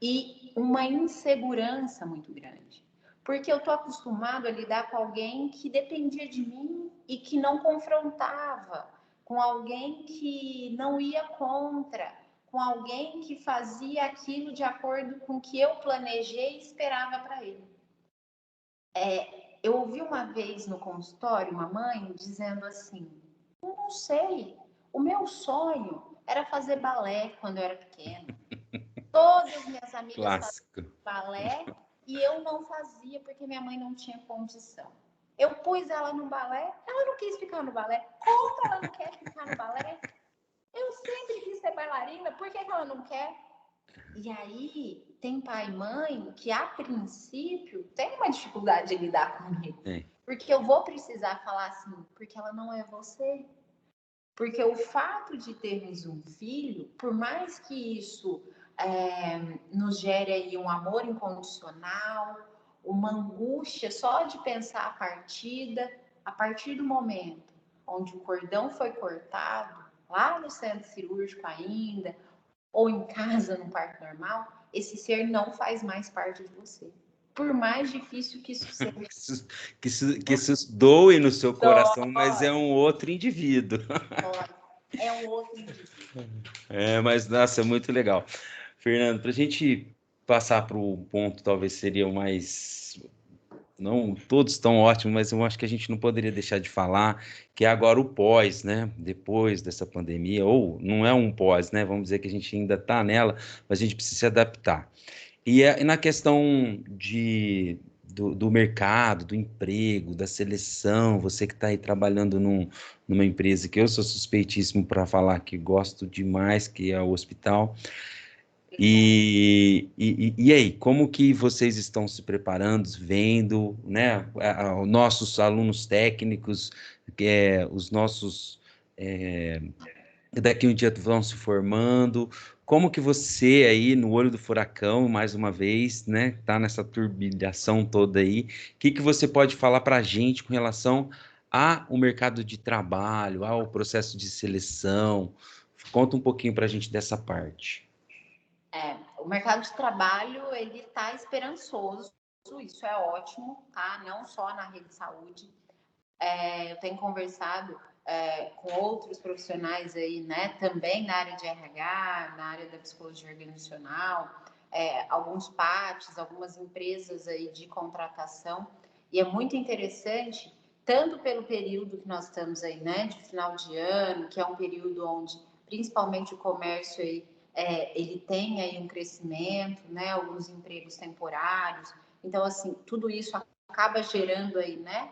e uma insegurança muito grande. Porque eu estou acostumado a lidar com alguém que dependia de mim e que não confrontava, com alguém que não ia contra, com alguém que fazia aquilo de acordo com o que eu planejei e esperava para ele. Eu ouvi uma vez no consultório uma mãe dizendo assim: eu não sei, o meu sonho era fazer balé quando eu era pequena. Todas as minhas amigas faziam balé e eu não fazia porque minha mãe não tinha condição. Eu pus ela no balé, ela não quis ficar no balé. Como ela não quer ficar no balé? Eu sempre quis ser bailarina, por que ela não quer? E aí tem pai e mãe que a princípio tem uma dificuldade de lidar comigo. Porque eu vou precisar falar assim, porque ela não é você. Porque o fato de termos um filho, por mais que isso nos gere aí um amor incondicional, uma angústia só de pensar a partida, a partir do momento onde o cordão foi cortado, lá no centro cirúrgico ainda, ou em casa, no parto normal, esse ser não faz mais parte de você. Por mais difícil que isso seja. que isso doe no seu coração, mas é um outro indivíduo. É um outro indivíduo. Mas, nossa, é muito legal. Fernando, para a gente passar para o ponto, talvez seria o mais... Não todos estão ótimos, mas eu acho que a gente não poderia deixar de falar que é agora o pós, né? Depois dessa pandemia, ou não é um pós, né? Vamos dizer que a gente ainda está nela, mas a gente precisa se adaptar. E na questão do mercado, do emprego, da seleção, você que está aí trabalhando numa empresa que eu sou suspeitíssimo para falar que gosto demais, que é o hospital. E aí, como que vocês estão se preparando, vendo, né, nossos alunos técnicos, os nossos daqui um dia vão se formando, como que você aí no olho do furacão, mais uma vez, né, tá nessa turbilhação toda aí, o que você pode falar para a gente com relação ao mercado de trabalho, ao processo de seleção? Conta um pouquinho para a gente dessa parte. O mercado de trabalho, ele está esperançoso, isso é ótimo, tá? Não só na rede de saúde. Eu tenho conversado com outros profissionais aí, né? Também na área de RH, na área da psicologia organizacional, alguns PATs, algumas empresas aí de contratação. E é muito interessante, tanto pelo período que nós estamos aí, né? De final de ano, que é um período onde, principalmente o comércio aí, ele tem aí um crescimento, né? Alguns empregos temporários. Então, assim, tudo isso acaba gerando aí, né?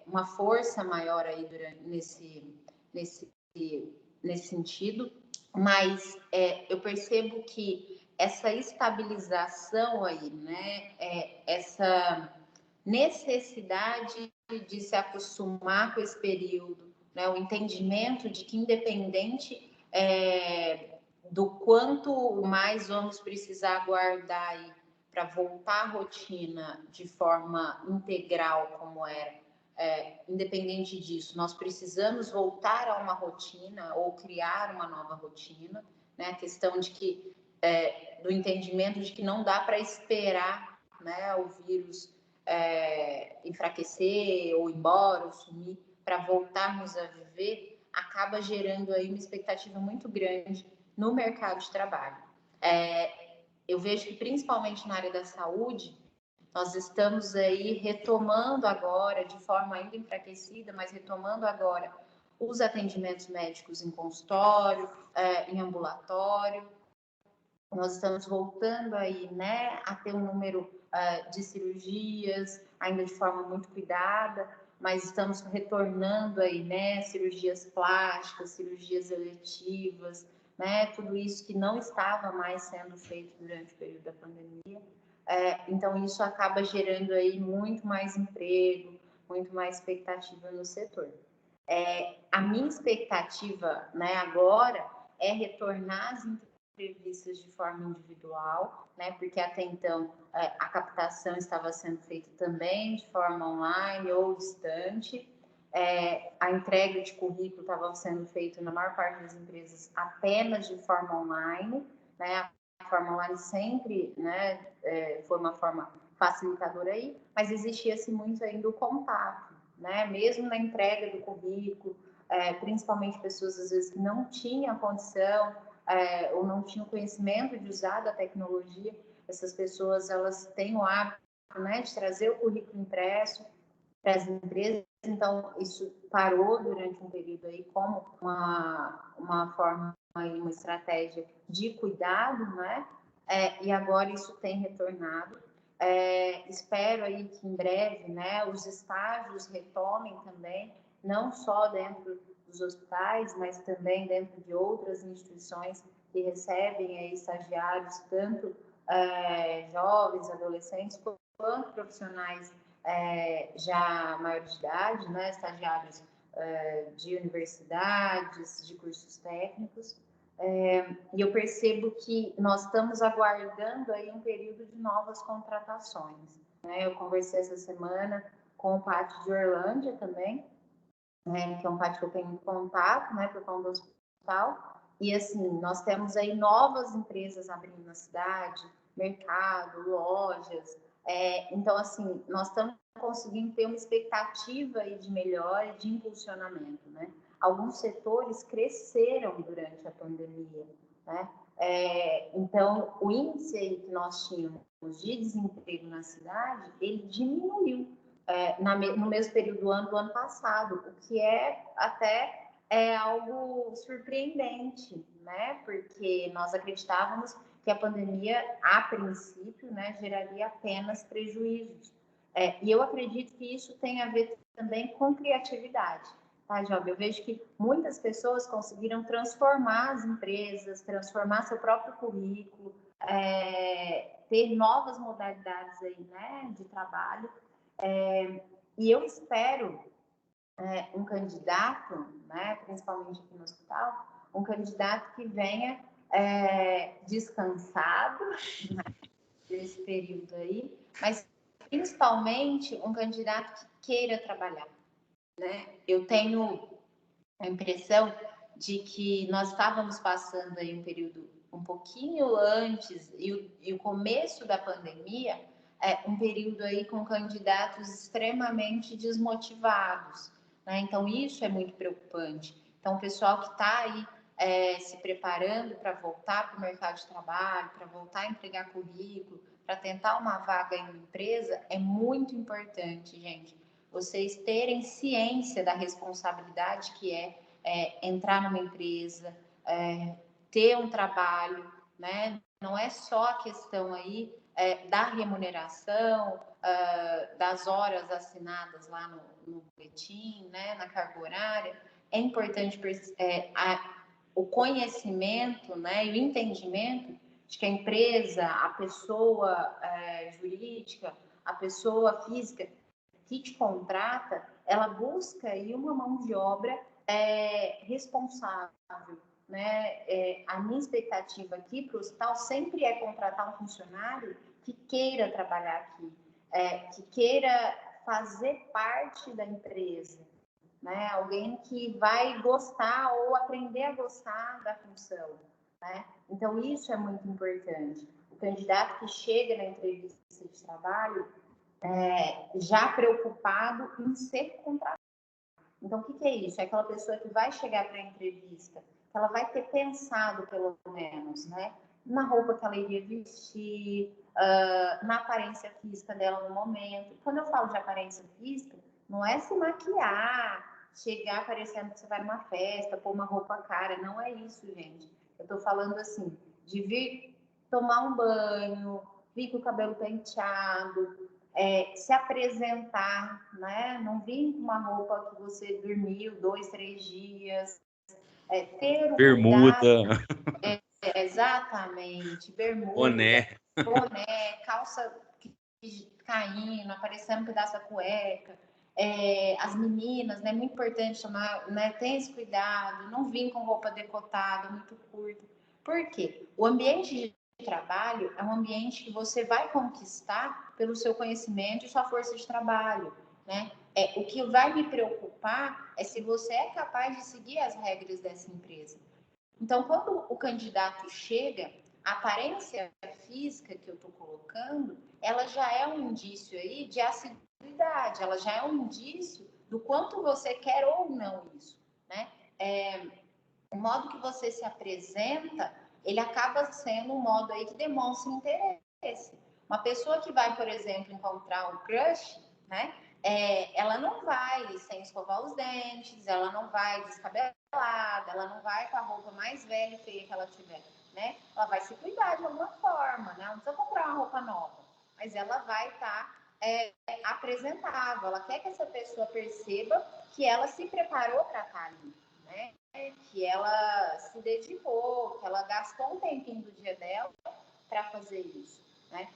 Uma força maior aí nesse sentido, mas eu percebo que essa estabilização aí, né? Essa necessidade de se acostumar com esse período, né? O entendimento de que independente do quanto mais vamos precisar aguardar aí para voltar à rotina de forma integral como era, independente disso, nós precisamos voltar a uma rotina ou criar uma nova rotina, né? A questão de que do entendimento de que não dá para esperar, né, o vírus enfraquecer ou ir embora ou sumir para voltarmos a viver, acaba gerando aí uma expectativa muito grande no mercado de trabalho. Eu vejo que principalmente na área da saúde, nós estamos aí retomando agora, de forma ainda enfraquecida, mas retomando agora os atendimentos médicos em consultório, em ambulatório, nós estamos voltando aí, né, a ter um número de cirurgias, ainda de forma muito cuidada, mas estamos retornando aí, né, cirurgias plásticas, cirurgias eletivas, né, tudo isso que não estava mais sendo feito durante o período da pandemia. Então, isso acaba gerando aí muito mais emprego, muito mais expectativa no setor. A minha expectativa, né, agora é retornar às entrevistas de forma individual, né, porque até então a captação estava sendo feita também de forma online ou distante. A entrega de currículo estava sendo feita na maior parte das empresas apenas de forma online, né? A forma online sempre, né, foi uma forma facilitadora aí, mas existia-se muito ainda o contato, né? Mesmo na entrega do currículo, principalmente pessoas às vezes que não tinham condição ou não tinham conhecimento de usar a tecnologia, essas pessoas elas têm o hábito, né, de trazer o currículo impresso para as empresas. Então isso parou durante um período aí como uma forma, uma estratégia de cuidado, né? E agora isso tem retornado. Espero aí que em breve, né, os estágios retomem também, não só dentro dos hospitais, mas também dentro de outras instituições que recebem aí estagiários, tanto jovens, adolescentes, quanto profissionais já maiores de idade, né, estagiários de universidades, de cursos técnicos. E eu percebo que nós estamos aguardando aí um período de novas contratações, né? Eu conversei essa semana com o Pátio de Orlândia também, né, que é um pátio que eu tenho muito contato, né, por conta do hospital. E assim, nós temos aí novas empresas abrindo na cidade, mercado, lojas. Então, assim, nós estamos conseguindo ter uma expectativa aí de melhora e de impulsionamento, né? Alguns setores cresceram durante a pandemia, né? Então, o índice aí que nós tínhamos de desemprego na cidade, ele diminuiu no mesmo período do ano passado, o que até algo surpreendente, né? Porque nós acreditávamos que a pandemia, a princípio, né, geraria apenas prejuízos. E eu acredito que isso tem a ver também com criatividade, tá, Job? Eu vejo que muitas pessoas conseguiram transformar as empresas, transformar seu próprio currículo, ter novas modalidades aí, né, de trabalho. E eu espero um candidato, né, principalmente aqui no hospital, um candidato que venha descansado, né, desse período aí, mas principalmente um candidato que queira trabalhar, né? Eu tenho a impressão de que nós estávamos passando aí um período um pouquinho antes e o começo da pandemia, um período aí com candidatos extremamente desmotivados, né? Então isso é muito preocupante. Então o pessoal que está aí se preparando para voltar para o mercado de trabalho, para voltar a entregar currículo, para tentar uma vaga em uma empresa, é muito importante, gente, vocês terem ciência da responsabilidade que entrar numa empresa, ter um trabalho, né? Não é só a questão aí da remuneração, das horas assinadas lá no boletim, né? Na carga horária. É importante o conhecimento, né? E o entendimento de que a empresa, a pessoa jurídica, a pessoa física que te contrata, ela busca aí uma mão de obra responsável, né? A minha expectativa aqui para o hospital sempre é contratar um funcionário que queira trabalhar aqui, que queira fazer parte da empresa, né? Alguém que vai gostar ou aprender a gostar da função, né? Então isso é muito importante. O candidato que chega na entrevista de trabalho já preocupado em ser contratado. Então, o que é isso? É aquela pessoa que vai chegar para a entrevista, que ela vai ter pensado, pelo menos, né? Na roupa que ela iria vestir, na aparência física dela no momento. Quando eu falo de aparência física, não é se maquiar, chegar parecendo que você vai numa festa, pôr uma roupa cara. Não é isso, gente. Eu estou falando, assim, de vir tomar um banho, vir com o cabelo penteado, se apresentar, né? Não vir com uma roupa que você dormiu 2, 3 dias, ter o Bermuda. cuidado. Exatamente, bermuda, Boné. calça caindo, aparecendo um pedaço da cueca. As meninas, né, muito importante tomar, né, ter esse cuidado, não vir com roupa decotada, muito curta. Por quê? O ambiente de trabalho é um ambiente que você vai conquistar pelo seu conhecimento e sua força de trabalho, né? O que vai me preocupar é se você é capaz de seguir as regras dessa empresa. Então, quando o candidato chega, a aparência física que eu estou colocando, ela já é um indício aí de assiduidade, ela já é um indício do quanto você quer ou não isso, né? O modo que você se apresenta, ele acaba sendo um modo aí que demonstra interesse. Uma pessoa que vai, por exemplo, encontrar um crush, né? Ela não vai sem escovar os dentes, ela não vai descabelada, ela não vai com a roupa mais velha e feia que ela tiver, né? Ela vai se cuidar de alguma forma, né? Ela não precisa comprar uma roupa nova, mas ela vai estar apresentável. Ela quer que essa pessoa perceba que ela se preparou para estar ali, né? Que ela se dedicou, que ela gastou um tempinho do dia dela para fazer isso, né?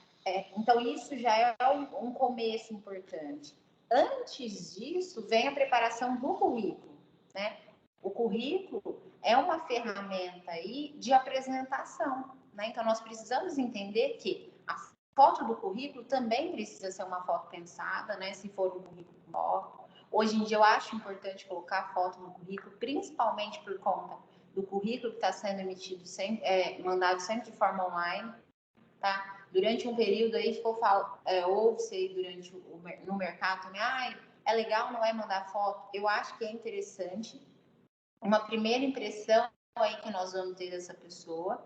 Então, isso já é um começo importante. Antes disso, vem a preparação do currículo, né? O currículo é uma ferramenta aí de apresentação, né? Então, nós precisamos entender que a foto do currículo também precisa ser uma foto pensada, né? Se for um currículo com foto. Hoje em dia, eu acho importante colocar a foto no currículo, principalmente por conta do currículo que está sendo emitido, mandado sempre de forma online, tá? Durante um período aí ouve-se aí no mercado também, é legal, não é mandar foto? Eu acho que é interessante. Uma primeira impressão aí que nós vamos ter dessa pessoa.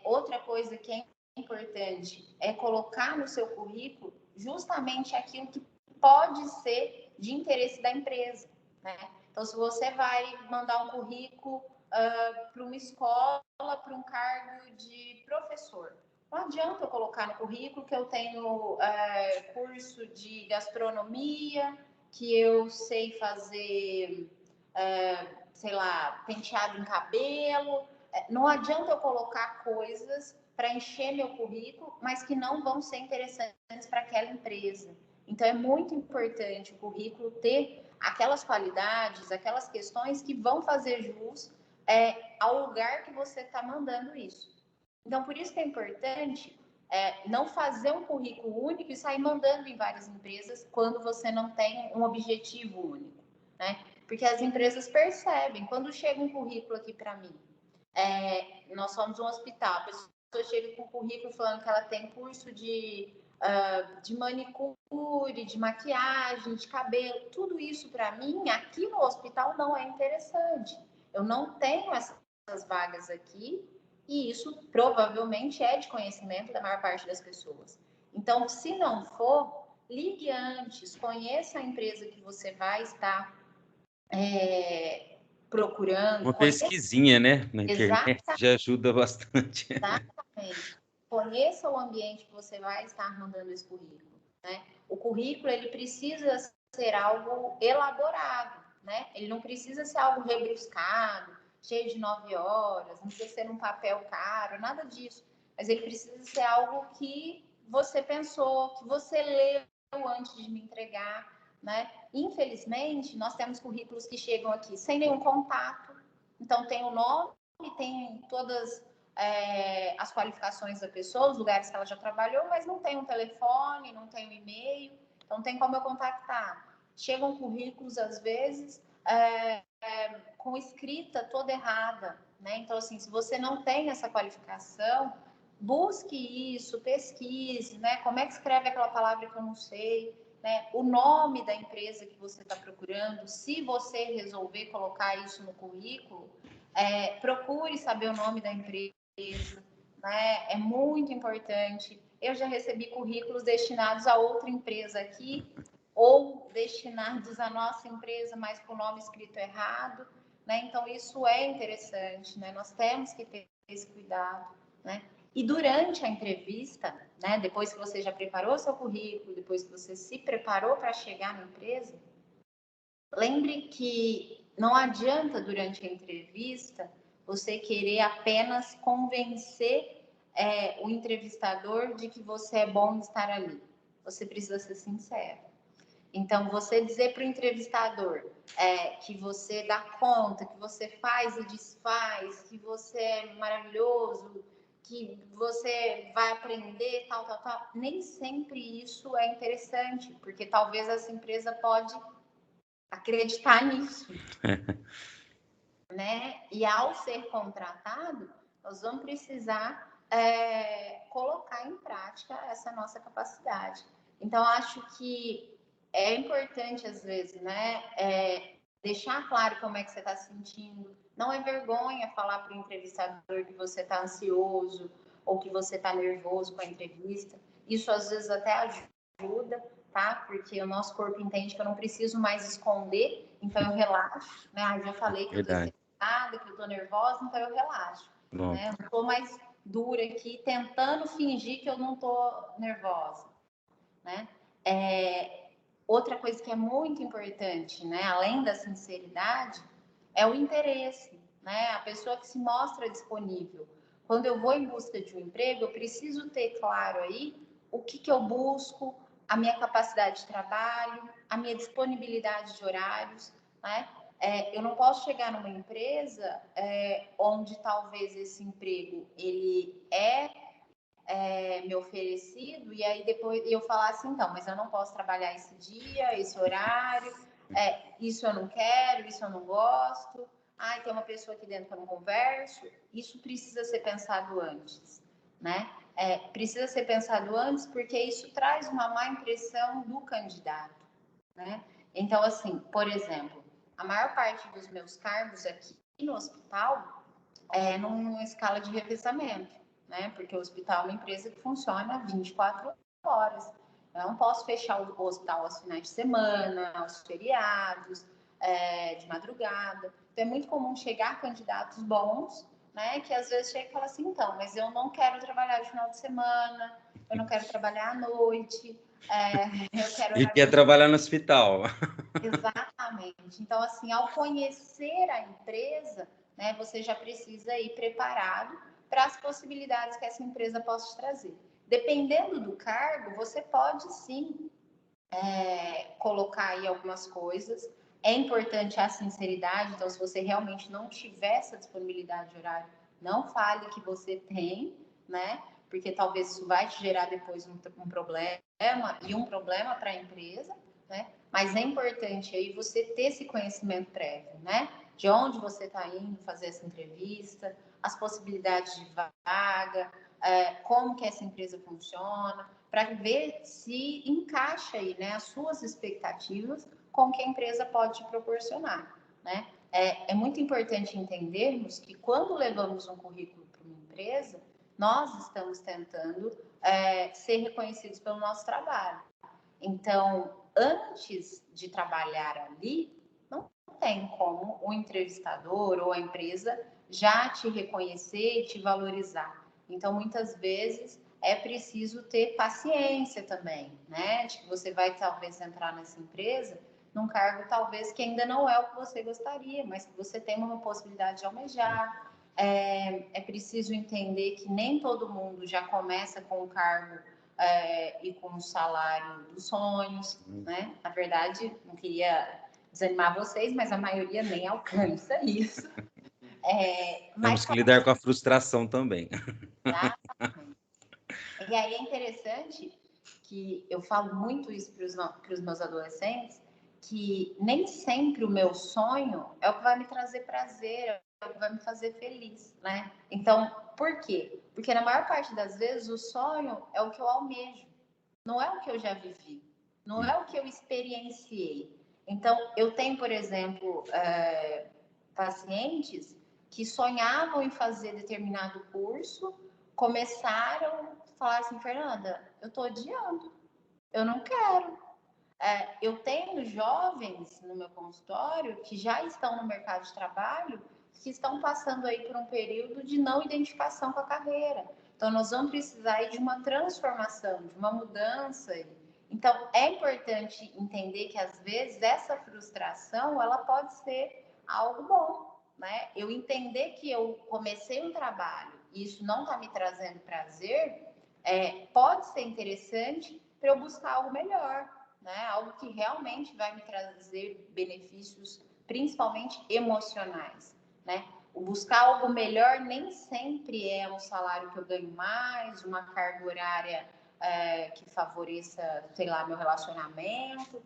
Outra coisa que é importante é colocar no seu currículo justamente aquilo que pode ser de interesse da empresa, né? Então, se você vai mandar um currículo para uma escola, para um cargo de professor, não adianta eu colocar no currículo que eu tenho curso de gastronomia, que eu sei fazer, sei lá, penteado em cabelo. Não adianta eu colocar coisas para encher meu currículo, mas que não vão ser interessantes para aquela empresa. Então, é muito importante o currículo ter aquelas qualidades, aquelas questões que vão fazer jus ao lugar que você está mandando isso. Então, por isso que é importante não fazer um currículo único e sair mandando em várias empresas quando você não tem um objetivo único, né? Porque as empresas percebem. Quando chega um currículo aqui para mim, nós somos um hospital, a pessoa chega com um currículo falando que ela tem curso de manicure, de maquiagem, de cabelo, tudo isso para mim, aqui no hospital não é interessante. Eu não tenho essas vagas aqui e isso provavelmente é de conhecimento da maior parte das pessoas. Então, se não for, ligue antes, conheça a empresa que você vai estar procurando. Uma pesquisinha, né, na internet já ajuda bastante. Exatamente. Conheça o ambiente que você vai estar mandando esse currículo, né? O currículo, ele precisa ser algo elaborado, né? Ele não precisa ser algo rebuscado, cheio de 9 horas, não precisa ser um papel caro, nada disso. Mas ele precisa ser algo que você pensou, que você leu antes de me entregar, né? Infelizmente, nós temos currículos que chegam aqui sem nenhum contato. Então, tem o nome, tem todas as qualificações da pessoa, os lugares que ela já trabalhou, mas não tem um telefone, não tem um e-mail, então não tem como eu contactar. Chegam currículos, às vezes, com escrita toda errada, né? Então, assim, se você não tem essa qualificação, busque isso, pesquise, né? Como é que escreve aquela palavra que eu não sei, né? O nome da empresa que você está procurando, se você resolver colocar isso no currículo, procure saber o nome da empresa, né? É muito importante. Eu já recebi currículos destinados a outra empresa aqui, ou destinados à nossa empresa, mas com o nome escrito errado, né? Então, isso é interessante, né? Nós temos que ter esse cuidado, né? E durante a entrevista, né, depois que você já preparou seu currículo, depois que você se preparou para chegar na empresa, lembre que não adianta durante a entrevista você querer apenas convencer o entrevistador de que você é bom em estar ali. Você precisa ser sincero. Então, você dizer para o entrevistador que você dá conta, que você faz e desfaz, que você é maravilhoso, que você vai aprender, tal, nem sempre isso é interessante, porque talvez essa empresa pode acreditar nisso. Né? E ao ser contratado, nós vamos precisar colocar em prática essa nossa capacidade. Então, acho que é importante, às vezes, né, deixar claro como é que você está se sentindo. Não é vergonha falar para o entrevistador que você está ansioso ou que você está nervoso com a entrevista. Isso, às vezes, até ajuda, tá? Porque o nosso corpo entende que eu não preciso mais esconder, então eu relaxo, né? Eu já falei que Verdade. eu estou estressada, que eu estou nervosa, então eu relaxo. Né? Eu não estou mais dura aqui, tentando fingir que eu não estou nervosa, né? Outra coisa que é muito importante, né, além da sinceridade, é o interesse, né? A pessoa que se mostra disponível. Quando eu vou em busca de um emprego, eu preciso ter claro aí o que eu busco, a minha capacidade de trabalho, a minha disponibilidade de horários, né? Eu não posso chegar numa empresa onde talvez esse emprego ele me oferecido, e aí depois eu falar assim, então, mas eu não posso trabalhar esse dia, esse horário, isso eu não quero, isso eu não gosto, tem uma pessoa aqui dentro que eu não converso. Isso precisa ser pensado antes, né? Precisa ser pensado antes, porque isso traz uma má impressão do candidato, né? Então, assim, por exemplo, a maior parte dos meus cargos aqui no hospital numa escala de revezamento, né? Porque o hospital é uma empresa que funciona 24 horas. Eu não posso fechar o hospital aos finais de semana, aos feriados, de madrugada. Então, é muito comum chegar candidatos bons, né? Que às vezes chega e fala assim, então, mas eu não quero trabalhar de final de semana, eu não quero trabalhar à noite, eu quero... E quer trabalhar no hospital. Exatamente. Então, assim, ao conhecer a empresa, né, você já precisa ir preparado para as possibilidades que essa empresa possa te trazer. Dependendo do cargo, você pode sim colocar aí algumas coisas. É importante a sinceridade, então se você realmente não tiver essa disponibilidade de horário, não fale que você tem, né? Porque talvez isso vai te gerar depois um problema e um problema para a empresa, né? Mas é importante aí você ter esse conhecimento prévio, né? De onde você está indo fazer essa entrevista, as possibilidades de vaga, como que essa empresa funciona, para ver se encaixa aí, né, as suas expectativas com o que a empresa pode te proporcionar, né? É muito importante entendermos que quando levamos um currículo para uma empresa, nós estamos tentando ser reconhecidos pelo nosso trabalho. Então, antes de trabalhar ali, não tem como o entrevistador ou a empresa já te reconhecer e te valorizar. Então, muitas vezes, é preciso ter paciência também, né? De que você vai talvez entrar nessa empresa num cargo talvez que ainda não é o que você gostaria, mas que você tem uma possibilidade de almejar. É preciso entender que nem todo mundo já começa com o cargo e com o salário dos sonhos, né? Na verdade, não queria desanimar vocês, mas a maioria nem alcança isso. Temos que lidar com a frustração também. Exatamente. E aí é interessante que eu falo muito isso para os meus adolescentes, que nem sempre o meu sonho é o que vai me trazer prazer, é o que vai me fazer feliz, né? Então, por quê? Porque na maior parte das vezes o sonho é o que eu almejo, não é o que eu já vivi, não é o que eu experienciei. Então, eu tenho, por exemplo, pacientes que sonhavam em fazer determinado curso, começaram a falar assim, Fernanda, eu estou adiando, eu não quero. Eu tenho jovens no meu consultório que já estão no mercado de trabalho, que estão passando aí por um período de não identificação com a carreira. Então, nós vamos precisar aí de uma transformação, de uma mudança. Então, é importante entender que, às vezes, essa frustração, ela pode ser algo bom, né? Eu entender que eu comecei um trabalho e isso não está me trazendo prazer, pode ser interessante para eu buscar algo melhor, né? Algo que realmente vai me trazer benefícios, principalmente emocionais, né? O buscar algo melhor nem sempre é um salário que eu ganho mais, uma carga horária que favoreça, sei lá, meu relacionamento.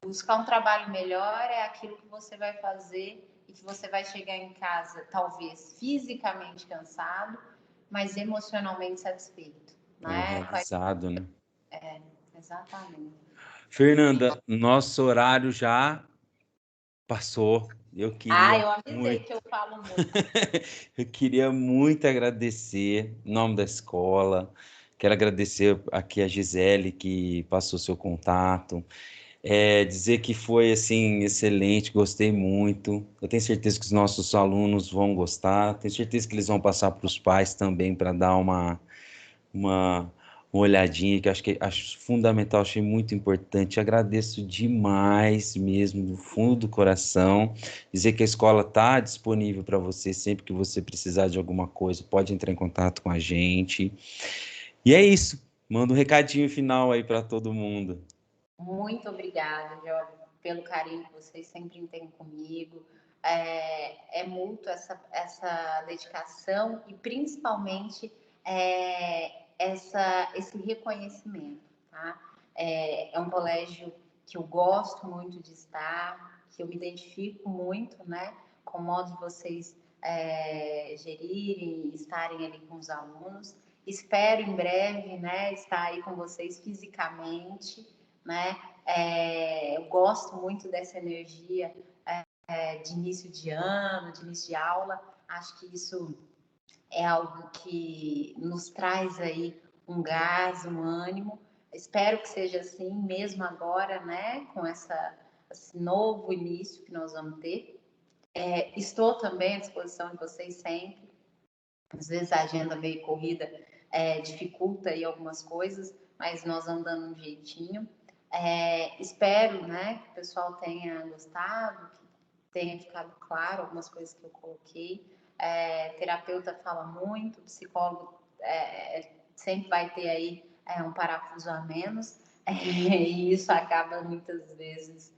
Buscar um trabalho melhor é aquilo que você vai fazer e que você vai chegar em casa, talvez fisicamente cansado, mas emocionalmente satisfeito, né? Realizado, né? Exatamente. Fernanda, nosso horário já passou. Eu queria Eu avisei muito. que eu falo muito. Eu queria muito agradecer em nome da escola. Quero agradecer aqui a Gisele que passou seu contato. Dizer que foi assim excelente, gostei muito. Eu tenho certeza que os nossos alunos vão gostar. Tenho certeza que eles vão passar para os pais também para dar uma olhadinha, que acho fundamental, achei muito importante. Agradeço demais mesmo, do fundo do coração. Dizer que a escola está disponível para você sempre que você precisar de alguma coisa, pode entrar em contato com a gente. E é isso. Manda um recadinho final aí para todo mundo. Muito obrigada, Jorge, pelo carinho que vocês sempre têm comigo. Mútuo essa dedicação e principalmente esse reconhecimento. Tá? É um colégio que eu gosto muito de estar, que eu me identifico muito, né, com o modo de vocês gerirem e estarem ali com os alunos. Espero em breve, né, estar aí com vocês fisicamente, né? Eu gosto muito dessa energia de início de ano, de início de aula. Acho que isso é algo que nos traz aí um gás, um ânimo. Espero que seja assim mesmo agora, né? Com esse novo início que nós vamos ter. Estou também à disposição de vocês sempre. Às vezes a agenda meio corrida dificulta aí algumas coisas, mas nós vamos dando um jeitinho. Espero, né, que o pessoal tenha gostado, que tenha ficado claro algumas coisas que eu coloquei. Terapeuta fala muito, psicólogo sempre vai ter aí um parafuso a menos, e isso acaba muitas vezes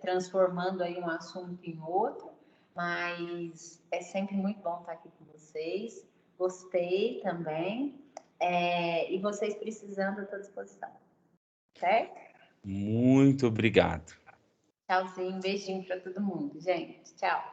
transformando aí um assunto em outro, mas é sempre muito bom estar aqui com vocês. Gostei também, e vocês precisando, eu estou à disposição. Certo? Muito obrigado. Tchauzinho, beijinho para todo mundo, gente. Tchau.